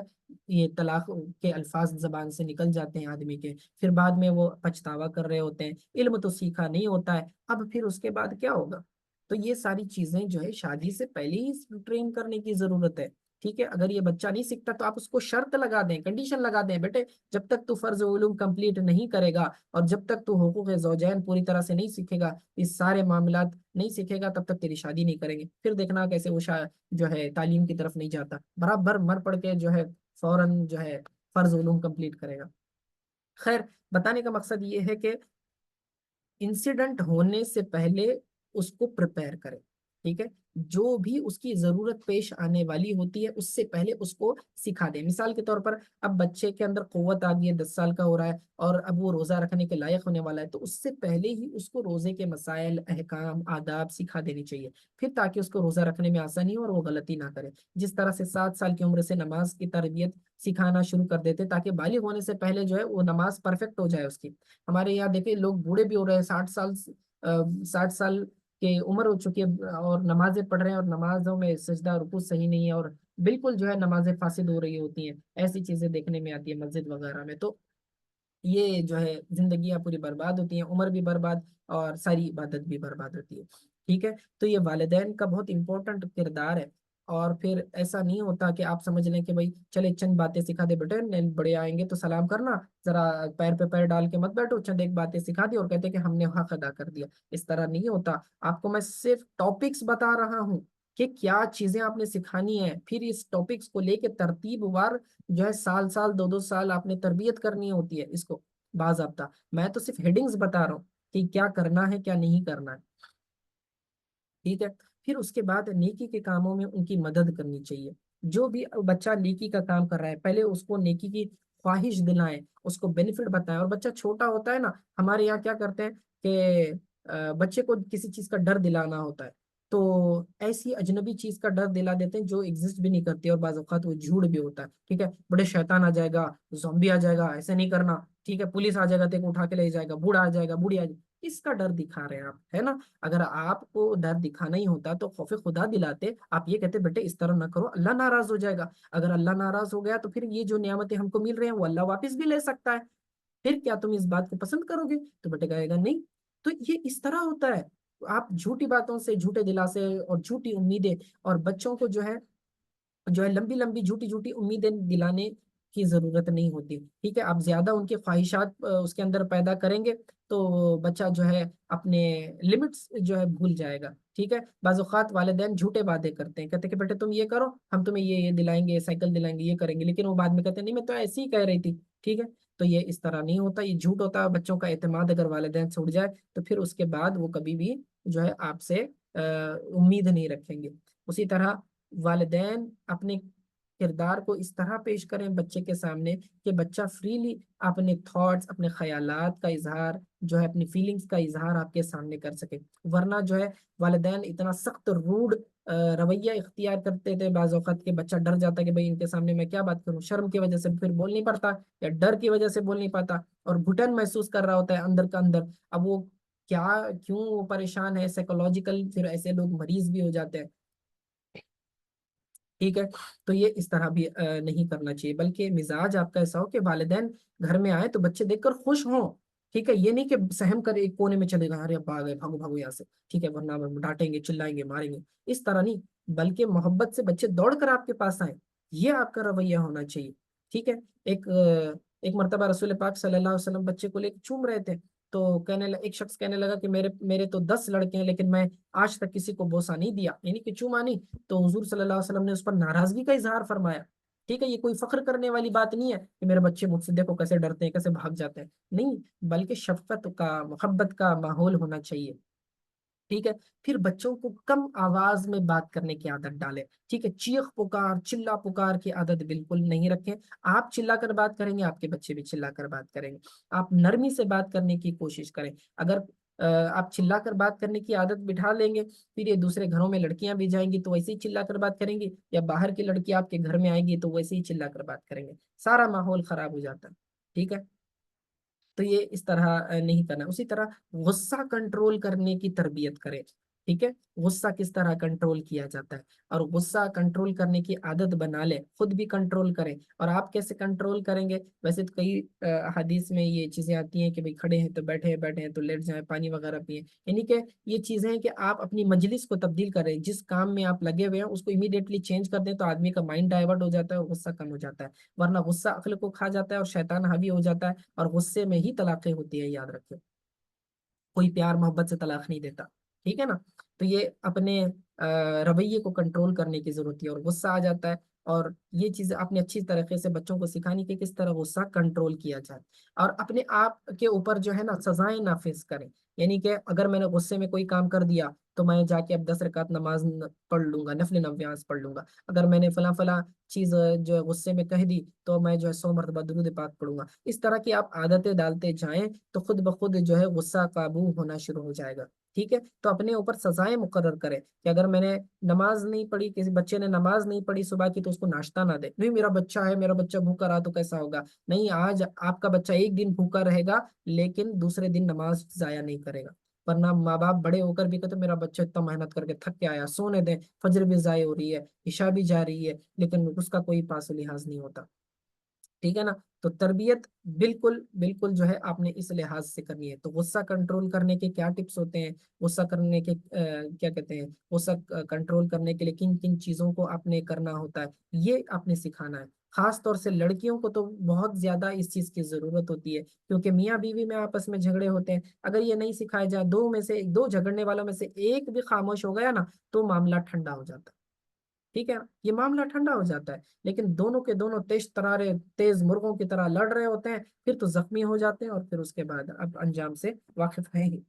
یہ طلاق کے الفاظ زبان سے نکل جاتے ہیں آدمی کے، پھر بعد میں وہ پچھتاوا کر رہے ہوتے ہیں، علم تو سیکھا نہیں ہوتا ہے، اب پھر اس کے بعد کیا ہوگا؟ تو یہ ساری چیزیں جو ہے شادی سے پہلے ہی ٹرین کرنے کی ضرورت ہے۔ ٹھیک ہے، اگر یہ بچہ نہیں سیکھتا تو آپ اس کو شرط لگا دیں، کنڈیشن لگا دیں، بیٹے جب تک تو فرض علوم کمپلیٹ نہیں کرے گا اور جب تک تو حقوق زوجین پوری طرح سے نہیں سیکھے گا، اس سارے معاملات نہیں سیکھے گا، تب تک تیری شادی نہیں کریں گے۔ پھر دیکھنا کیسے وہ جو ہے تعلیم کی طرف نہیں جاتا، برابر مر پڑ کے جو ہے فوراً جو ہے فرض علوم کمپلیٹ کرے گا۔ خیر، بتانے کا مقصد یہ ہے کہ انسیڈنٹ ہونے سے پہلے اس کو پریپئر کرے۔ ٹھیک ہے، جو بھی اس کی ضرورت پیش آنے والی ہوتی ہے اس سے پہلے اس کو سکھا دے۔ مثال کے طور پر اب بچے کے اندر قوت آ گئی ہے، 10 سال کا ہو رہا ہے اور اب وہ روزہ رکھنے کے لائق ہونے والا ہے، تو اس سے پہلے ہی اس کو روزے کے مسائل، احکام، آداب سکھا دینی چاہیے، پھر تاکہ اس کو روزہ رکھنے میں آسانی ہو اور وہ غلطی نہ کرے۔ جس طرح سے 7 سال کی عمر سے نماز کی تربیت سکھانا شروع کر دیتے تاکہ بالغ ہونے سے پہلے جو ہے وہ نماز پرفیکٹ ہو جائے اس کی۔ ہمارے یہاں دیکھیں لوگ بوڑھے بھی ہو رہے ہیں، 60 سال کی عمر ہو چکی ہے اور نمازیں پڑھ رہے ہیں، اور نمازوں میں سجدہ رکوع صحیح نہیں ہے، اور بالکل جو ہے نمازیں فاسد ہو رہی ہوتی ہیں، ایسی چیزیں دیکھنے میں آتی ہے مسجد وغیرہ میں۔ تو یہ جو ہے زندگیاں پوری برباد ہوتی ہیں، عمر بھی برباد اور ساری عبادت بھی برباد ہوتی ہے۔ ٹھیک ہے، تو یہ والدین کا بہت امپورٹنٹ کردار ہے۔ اور پھر ایسا نہیں ہوتا کہ آپ سمجھ لیں کہ بھائی چلے چند باتیں سکھا دے بیٹے، بڑے آئیں گے تو سلام کرنا، ذرا پیر پہ پیر ڈال کے مت بیٹھو، چند ایک باتیں سکھا دی اور کہتے کہ ہم نے حق ادا کر دیا۔ اس طرح نہیں ہوتا۔ آپ کو میں صرف ٹاپکس بتا رہا ہوں کہ کیا چیزیں آپ نے سکھانی ہے، پھر اس ٹاپکس کو لے کے ترتیب وار جو ہے سال سال 2 2 سال آپ نے تربیت کرنی ہوتی ہے اس کو باضابطہ۔ میں تو صرف ہیڈنگز بتا رہا ہوں کہ کیا کرنا ہے کیا نہیں کرنا ہے۔ ٹھیک ہے، پھر اس کے بعد نیکی کے کاموں میں ان کی مدد کرنی چاہیے۔ جو بھی بچہ نیکی کا کام کر رہا ہے پہلے اس کو نیکی کی خواہش دلائیں، اس کو بینیفٹ بتائیں۔ اور بچہ چھوٹا ہوتا ہے نا، ہمارے یہاں کیا کرتے ہیں کہ بچے کو کسی چیز کا ڈر دلانا ہوتا ہے، تو ایسی اجنبی چیز کا ڈر دلا دیتے ہیں جو ایگزسٹ بھی نہیں کرتی، اور بعض اوقات وہ جھوٹ بھی ہوتا ہے۔ ٹھیک ہے، بڑے شیطان آ جائے گا، زومبی آ جائے گا، ایسے نہیں کرنا، ٹھیک ہے، پولیس آ جائے گا، دیکھ اٹھا کے لے جائے گا، بوڑھا آ جائے گا، بوڑھی آ جائے گا، اس کا ڈر دکھا رہے ہیں آپ، ہے نا؟ اگر آپ کو ڈر دکھانا ہی ہوتا تو خوف خدا دلاتے، آپ یہ کہتے بیٹے اس طرح نہ کرو، اللہ ناراض ہو جائے گا۔ اگر اللہ ناراض ہو گیا تو پھر یہ جو نعمتیں ہم کو مل رہی ہیں وہ اللہ واپس بھی لے سکتا ہے، پھر کیا تم اس بات کو پسند کرو گے؟ تو بیٹے کہے گا نہیں۔ تو یہ اس طرح ہوتا ہے، آپ جھوٹی باتوں سے، جھوٹے دلاسے اور جھوٹی امیدیں، اور بچوں کو جو ہے لمبی لمبی جھوٹی جھوٹی امیدیں دلانے کی ضرورت نہیں ہوتی۔ ٹھیک ہے، آپ زیادہ ان کی خواہشات اس کے اندر پیدا کریں گے تو بچہ جو ہے اپنے لمٹس جو ہے بھول جائے گا۔ ٹھیک ہے، بعض اوقات والدین جھوٹے وعدے کرتے ہیں، کہتے ہیں کہ بیٹے تم یہ کرو، ہم تمہیں یہ دلائیں گے، سائیکل دلائیں گے، یہ کریں گے، لیکن وہ بعد میں کہتے ہیں نہیں میں تو ایسے ہی کہہ رہی تھی۔ ٹھیک ہے، تو یہ اس طرح نہیں ہوتا، یہ جھوٹ ہوتا ہے۔ بچوں کا اعتماد اگر والدین سے اٹھ جائے تو پھر اس کے بعد وہ کبھی بھی جو ہے آپ سے امید نہیں رکھیں گے۔ اسی طرح والدین اپنے کردار کو اس طرح پیش کریں بچے کے سامنے کہ بچہ فریلی اپنے تھاٹس، اپنے خیالات کا اظہار جو ہے، اپنی فیلنگز کا اظہار آپ کے سامنے کر سکے۔ ورنہ جو ہے والدین اتنا سخت روڈ رویہ اختیار کرتے تھے بعض اوقات کہ بچہ ڈر جاتا کہ بھائی ان کے سامنے میں کیا بات کروں، شرم کی وجہ سے پھر بول نہیں پاتا، یا ڈر کی وجہ سے بول نہیں پاتا، اور گھٹن محسوس کر رہا ہوتا ہے اندر کا اندر۔ اب وہ کیا، کیوں وہ پریشان ہے، سائیکولوجیکل پھر ایسے لوگ مریض بھی ہو جاتے ہیں۔ ٹھیک ہے، تو یہ اس طرح بھی نہیں کرنا چاہیے، بلکہ مزاج آپ کا ایسا ہو کہ والدین گھر میں آئے تو بچے دیکھ کر خوش ہوں۔ ٹھیک ہے، یہ نہیں کہ سہم کر ایک کونے میں چلے گا، ارے ابا آ گئے، بھاگو بھاگو یہاں سے، ٹھیک ہے، ورنہ ہم ڈانٹیں گے، چلائیں گے، ماریں گے، اس طرح نہیں، بلکہ محبت سے بچے دوڑ کر آپ کے پاس آئیں، یہ آپ کا رویہ ہونا چاہیے۔ ٹھیک ہے، ایک ایک مرتبہ رسول پاک صلی اللہ علیہ وسلم بچے کو لے کے چوم رہے تھے، تو ایک شخص کہنے لگا کہ میرے میرے تو 10 لڑکے ہیں لیکن میں آج تک کسی کو بوسا نہیں دیا، یعنی کہ چوما نہیں۔ تو حضور صلی اللہ علیہ وسلم نے اس پر ناراضگی کا اظہار فرمایا۔ ٹھیک ہے، یہ کوئی فخر کرنے والی بات نہیں ہے کہ میرے بچے مجھ سے دیکھو کیسے ڈرتے ہیں، کیسے بھاگ جاتے ہیں، نہیں، بلکہ شفقت کا، محبت کا ماحول ہونا چاہیے۔ ٹھیک ہے، پھر بچوں کو کم آواز میں بات کرنے کی عادت ڈالیں۔ ٹھیک ہے، چیخ پکار، چلا پکار کی عادت بالکل نہیں رکھیں۔ آپ چلا کر بات کریں گے، آپ کے بچے بھی چلا کر بات کریں گے۔ آپ نرمی سے بات کرنے کی کوشش کریں۔ اگر آپ چلا کر بات کرنے کی عادت بٹھا لیں گے، پھر یہ دوسرے گھروں میں لڑکیاں بھی جائیں گی تو ویسے ہی چلا کر بات کریں گی، یا باہر کی لڑکی آپ کے گھر میں آئے گی تو ویسے ہی چلا کر بات کریں گے، سارا ماحول خراب ہو جاتا ہے۔ ٹھیک ہے، تو یہ اس طرح نہیں کرنا۔ اسی طرح غصہ کنٹرول کرنے کی تربیت کریں۔ ٹھیک ہے، غصہ کس طرح کنٹرول کیا جاتا ہے، اور غصہ کنٹرول کرنے کی عادت بنا لیں، خود بھی کنٹرول کریں۔ اور آپ کیسے کنٹرول کریں گے؟ ویسے تو کئی حدیث میں یہ چیزیں آتی ہیں کہ بھئی کھڑے ہیں تو بیٹھے ہیں، بیٹھے ہیں تو لیٹ جائیں، پانی وغیرہ پئیں، یعنی کہ یہ چیزیں ہیں کہ آپ اپنی مجلس کو تبدیل کریں، جس کام میں آپ لگے ہوئے ہیں اس کو امیڈیٹلی چینج کر دیں تو آدمی کا مائنڈ ڈائیورٹ ہو جاتا ہے اور غصہ کم ہو جاتا ہے، ورنہ غصہ عقل کو کھا جاتا ہے اور شیطان حاوی ہو جاتا ہے، اور غصے میں ہی طلاقیں ہوتی ہے، یاد رکھیں، کوئی پیار محبت سے طلاق نہیں دیتا۔ ٹھیک ہے نا، تو یہ اپنے رویے کو کنٹرول کرنے کی ضرورت ہے، اور غصہ آ جاتا ہے، اور یہ چیزیں اپنے اچھی طریقے سے بچوں کو سکھانی کہ کس طرح غصہ کنٹرول کیا جائے، اور اپنے آپ کے اوپر جو ہے نا سزائیں نافذ کریں، یعنی کہ اگر میں نے غصے میں کوئی کام کر دیا تو میں جا کے اب 10 رکعت نماز پڑھ لوں گا، نفل نماز پڑھ لوں گا۔ اگر میں نے فلاں فلاں چیز جو ہے غصے میں کہہ دی تو میں جو ہے 100 مرتبہ درود پاک پڑھوں گا۔ اس طرح کی آپ عادتیں ڈالتے جائیں تو خود بخود جو ہے غصہ قابو ہونا شروع ہو جائے گا۔ ٹھیک ہے، تو اپنے اوپر سزائیں مقرر کریں کہ اگر میں نے نماز نہیں پڑھی، کسی بچے نے نماز نہیں پڑھی صبح کی، تو اس کو ناشتہ نہ دے، نہیں میرا بچہ ہے، میرا بچہ بھوکا رہا تو کیسا ہوگا، نہیں، آج آپ کا بچہ ایک دن بھوکا رہے گا لیکن دوسرے دن نماز ضائع نہیں کرے گا۔ ورنہ ماں باپ بڑے ہو کر بھی کہتے میرا بچہ اتنا محنت کر کے تھک کے آیا، سونے دیں، فجر بھی ضائع ہو رہی ہے، عشاء بھی جا رہی ہے، لیکن اس کا کوئی پاس و لحاظ نہیں ہوتا۔ ٹھیک ہے نا، تو تربیت بالکل بالکل جو ہے آپ نے اس لحاظ سے کرنی ہے۔ تو غصہ کنٹرول کرنے کے کیا ٹپس ہوتے ہیں، غصہ کرنے کے کیا کہتے ہیں، غصہ کنٹرول کرنے کے لیے کن کن چیزوں کو آپ نے کرنا ہوتا ہے، یہ آپ نے سکھانا ہے۔ خاص طور سے لڑکیوں کو تو بہت زیادہ اس چیز کی ضرورت ہوتی ہے، کیونکہ میاں بیوی میں آپس میں جھگڑے ہوتے ہیں، اگر یہ نہیں سکھایا جائے، دو میں سے دو جھگڑنے والوں میں سے ایک بھی خاموش ہو گیا نا تو معاملہ ٹھنڈا ہو جاتا ہے۔ ٹھیک ہے، یہ معاملہ ٹھنڈا ہو جاتا ہے، لیکن دونوں کے دونوں تیز ترارے، تیز مرغوں کی طرح لڑ رہے ہوتے ہیں، پھر تو زخمی ہو جاتے ہیں، اور پھر اس کے بعد اب انجام سے واقف ہیں ہی۔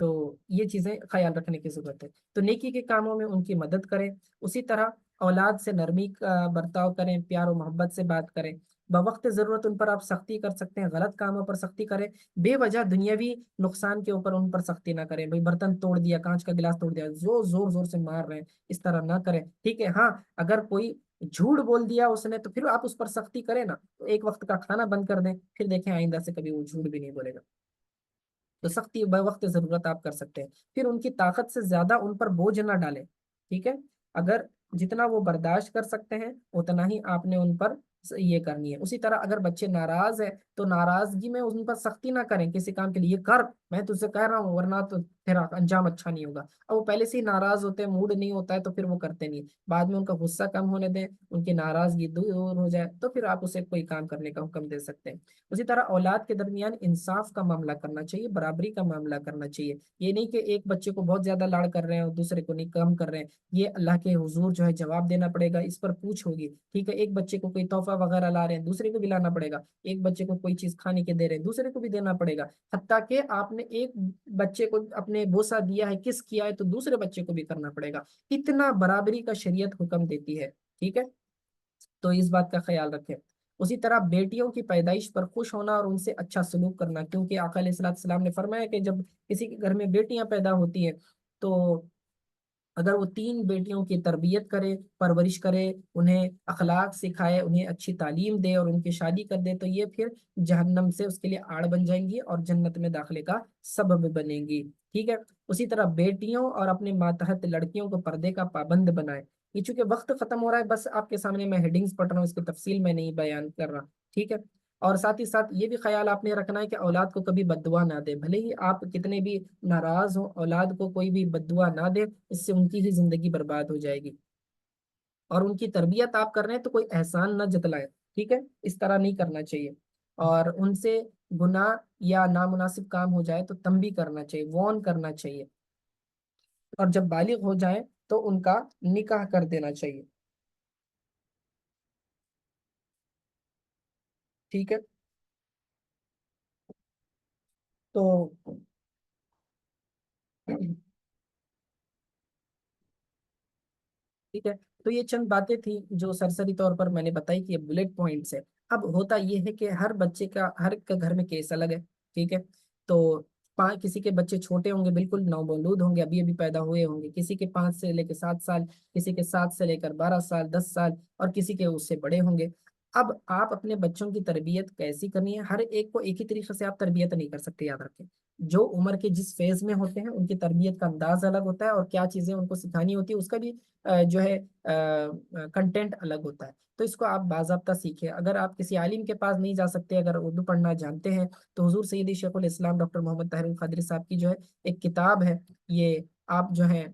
تو یہ چیزیں خیال رکھنے کی ضرورت ہے۔ تو نیکی کے کاموں میں ان کی مدد کریں، اسی طرح اولاد سے نرمی کا برتاؤ کریں، پیار و محبت سے بات کریں، بوقت ضرورت ان پر آپ سختی کر سکتے ہیں، غلط کاموں پر سختی کریں، بے وجہ دنیاوی نقصان کے اوپر ان پر سختی نہ کریں، بھئی برتن توڑ دیا، کانچ کا گلاس توڑ دیا، زور زور سے مار رہے ہیں، اس طرح نہ کریں۔ ٹھیک ہے، ہاں، اگر کوئی جھوٹ بول دیا اس نے تو پھر آپ اس پر سختی کریں نا، تو ایک وقت کا کھانا بند کر دیں، پھر دیکھیں آئندہ سے کبھی وہ جھوٹ بھی نہیں بولے گا۔ تو سختی بوقت ضرورت آپ کر سکتے ہیں، پھر ان کی طاقت سے زیادہ ان پر بوجھ نہ ڈالیں۔ ٹھیک ہے، اگر جتنا وہ برداشت کر سکتے ہیں اتنا ہی آپ نے ان پر یہ کرنی ہے۔ اسی طرح اگر بچے ناراض ہیں تو ناراضگی میں ان پر سختی نہ کریں، کسی کام کے لیے یہ کر، میں تجھ سے کہہ رہا ہوں ورنہ تو پھر انجام اچھا نہیں ہوگا، اور وہ پہلے سے ہی ناراض ہوتے ہیں، موڈ نہیں ہوتا ہے تو پھر وہ کرتے نہیں، بعد میں ان کا غصہ کم ہونے دیں، ان کی ناراضگی دور ہو جائے تو پھر آپ اسے کوئی کام کرنے کا حکم دے سکتے ہیں۔ اسی طرح اولاد کے درمیان انصاف کا معاملہ کرنا چاہیے، برابری کا معاملہ کرنا چاہیے، یہ نہیں کہ ایک بچے کو بہت زیادہ لاڑ کر رہے ہیں اور دوسرے کو نہیں کم کر رہے ہیں، یہ اللہ کے حضور جو ہے جواب دینا پڑے گا، اس پر پوچھ ہوگی۔ ٹھیک ہے، ایک بچے کو کوئی تحفہ وغیرہ لا رہے ہیں دوسرے کو بھی لانا پڑے گا، ایک بچے کو کوئی چیز کھانے کے دے رہے ہیں دوسرے کو بھی دینا پڑے گا، حتیٰ کہ آپ نے ایک بچے کو اپنے بوسہ دیا ہے، کس کیا ہے، تو دوسرے بچے کو بھی کرنا پڑے گا، اتنا برابری کا شریعت حکم دیتی ہے۔ ٹھیک ہے، تو اس بات کا خیال رکھیں۔ اسی طرح بیٹیوں کی پیدائش پر خوش ہونا اور ان سے اچھا سلوک کرنا، کیونکہ آقا علیہ الصلوۃ والسلام نے فرمایا کہ جب کسی کے گھر میں بیٹیاں پیدا ہوتی ہیں تو اگر وہ 3 بیٹیوں کی تربیت کرے، پرورش کرے، انہیں اخلاق سکھائے، انہیں اچھی تعلیم دے اور ان کی شادی کر دے، تو یہ پھر جہنم سے اس کے لیے آڑ بن جائیں گی اور جنت میں داخلے کا سبب بنیں گی۔ ٹھیک ہے، اسی طرح بیٹیوں اور اپنے ماتحت لڑکیوں کو پردے کا پابند بنائے۔ یہ چونکہ وقت ختم ہو رہا ہے، بس آپ کے سامنے میں ہیڈنگز پڑھ رہا ہوں، اس کی تفصیل میں نہیں بیان کر رہا۔ ٹھیک ہے، اور ساتھ ہی ساتھ یہ بھی خیال آپ نے رکھنا ہے کہ اولاد کو کبھی بد دعا نہ دے، بھلے ہی آپ کتنے بھی ناراض ہوں، اولاد کو کوئی بھی بد دعا نہ دے، اس سے ان کی ہی زندگی برباد ہو جائے گی۔ اور ان کی تربیت آپ کر رہے ہیں تو کوئی احسان نہ جتلائے، ٹھیک ہے، اس طرح نہیں کرنا چاہیے، اور ان سے گناہ یا نامناسب کام ہو جائے تو تنبیہ کرنا چاہیے، وارن کرنا چاہیے، اور جب بالغ ہو جائیں تو ان کا نکاح کر دینا چاہیے، ٹھیک ہے۔ تو ٹھیک ہے، تو یہ چند باتیں تھیں جو سرسری طور پر میں نے بتائی کہ یہ بلٹ پوائنٹس ہے۔ اب ہوتا یہ ہے کہ ہر بچے کا، ہر ایک کا گھر میں کیس الگ ہے، ٹھیک ہے۔ تو کسی کے بچے چھوٹے ہوں گے، بالکل نومولود ہوں گے، ابھی ابھی پیدا ہوئے ہوں گے، کسی کے 5 سے لے کے 7 سال، کسی کے 7 سے لے کر 12 سال، 10 سال، اور کسی کے اس سے بڑے ہوں گے۔ اب آپ اپنے بچوں کی تربیت کیسی کرنی ہے، ہر ایک کو ایک ہی طریقے سے آپ تربیت نہیں کر سکتے، یاد رکھیں۔ جو عمر کے جس فیز میں ہوتے ہیں ان کی تربیت کا انداز الگ ہوتا ہے، اور کیا چیزیں ان کو سکھانی ہوتی ہے اس کا بھی جو ہے کنٹینٹ الگ ہوتا ہے۔ تو اس کو آپ باضابطہ سیکھیں۔ اگر آپ کسی عالم کے پاس نہیں جا سکتے، اگر اردو پڑھنا جانتے ہیں، تو حضور سیدی شیخ الاسلام ڈاکٹر محمد طاہر القادری صاحب کی جو ہے ایک کتاب ہے، یہ آپ جو ہے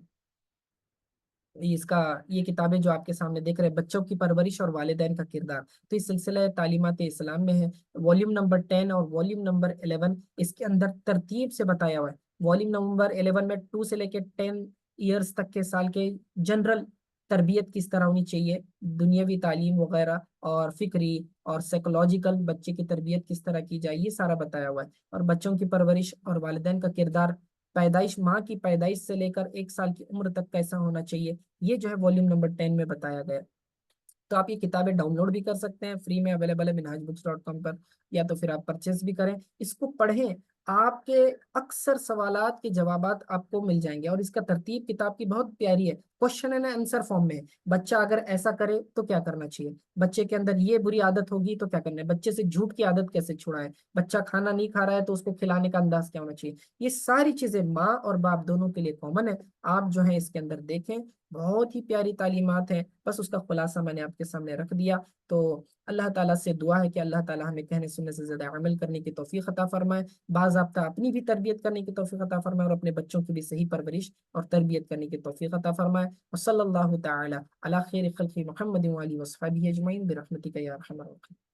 اس کا، یہ کتابیں جو آپ کے سامنے دیکھ رہے ہیں، بچوں کی پرورش اور والدین کا کردار، تو اس سلسلہ تعلیمات اسلام میں ہے، والیوم نمبر 10 اور والیوم نمبر 11 اس کے اندر ترتیب سے بتایا ہوا ہے۔ والیوم نمبر 11 میں 2 سے لے کے 10 ایئرس تک کے سال کے جنرل تربیت کس طرح ہونی چاہیے، دنیاوی تعلیم وغیرہ، اور فکری اور سائیکولوجیکل بچے کی تربیت کس طرح کی جائے، یہ سارا بتایا ہوا ہے۔ اور بچوں کی پرورش اور والدین کا کردار، پیدائش، ماں کی پیدائش سے لے کر 1 سال کی عمر تک کیسا ہونا چاہیے، یہ جو ہے والیوم نمبر 10 میں بتایا گیا ہے۔ تو آپ یہ کتابیں ڈاؤن لوڈ بھی کر سکتے ہیں، فری میں اویلیبل ہے minhajbooks.com پر، یا تو پھر آپ پرچیز بھی کریں، اس کو پڑھیں، آپ کے اکثر سوالات کے جوابات آپ کو مل جائیں گے۔ اور اس کا ترتیب کتاب کی بہت پیاری ہے، کوشچن اینڈ آنسر فارم میں ہے۔ بچہ اگر ایسا کرے تو کیا کرنا چاہیے، بچے کے اندر یہ بری عادت ہوگی تو کیا کرنا ہے، بچے سے جھوٹ کی عادت کیسے چھڑائیں، بچہ کھانا نہیں کھا رہا ہے تو اس کو کھلانے کا انداز کیا ہونا چاہیے، یہ ساری چیزیں ماں اور باپ دونوں کے لیے کامن ہے۔ آپ جو ہے اس کے اندر دیکھیں، بہت ہی پیاری تعلیمات ہیں، بس اس کا خلاصہ میں نے آپ کے سامنے رکھ دیا۔ تو اللہ تعالیٰ سے دعا ہے کہ اللہ تعالیٰ ہمیں کہنے سننے سے زیادہ عمل کرنے کی توفیق عطا فرمائے، باضابطہ اپنی بھی تربیت کرنے کی توفیق عطا فرمائے، اور اپنے بچوں کی بھی صحیح پرورش اور تربیت کرنے کی توفیق عطا فرمائے۔ وصلی اللہ تعالی علی خیر خلق محمد وعلی وصحبہ اجمعین برحمتک یا ارحم الراحمین۔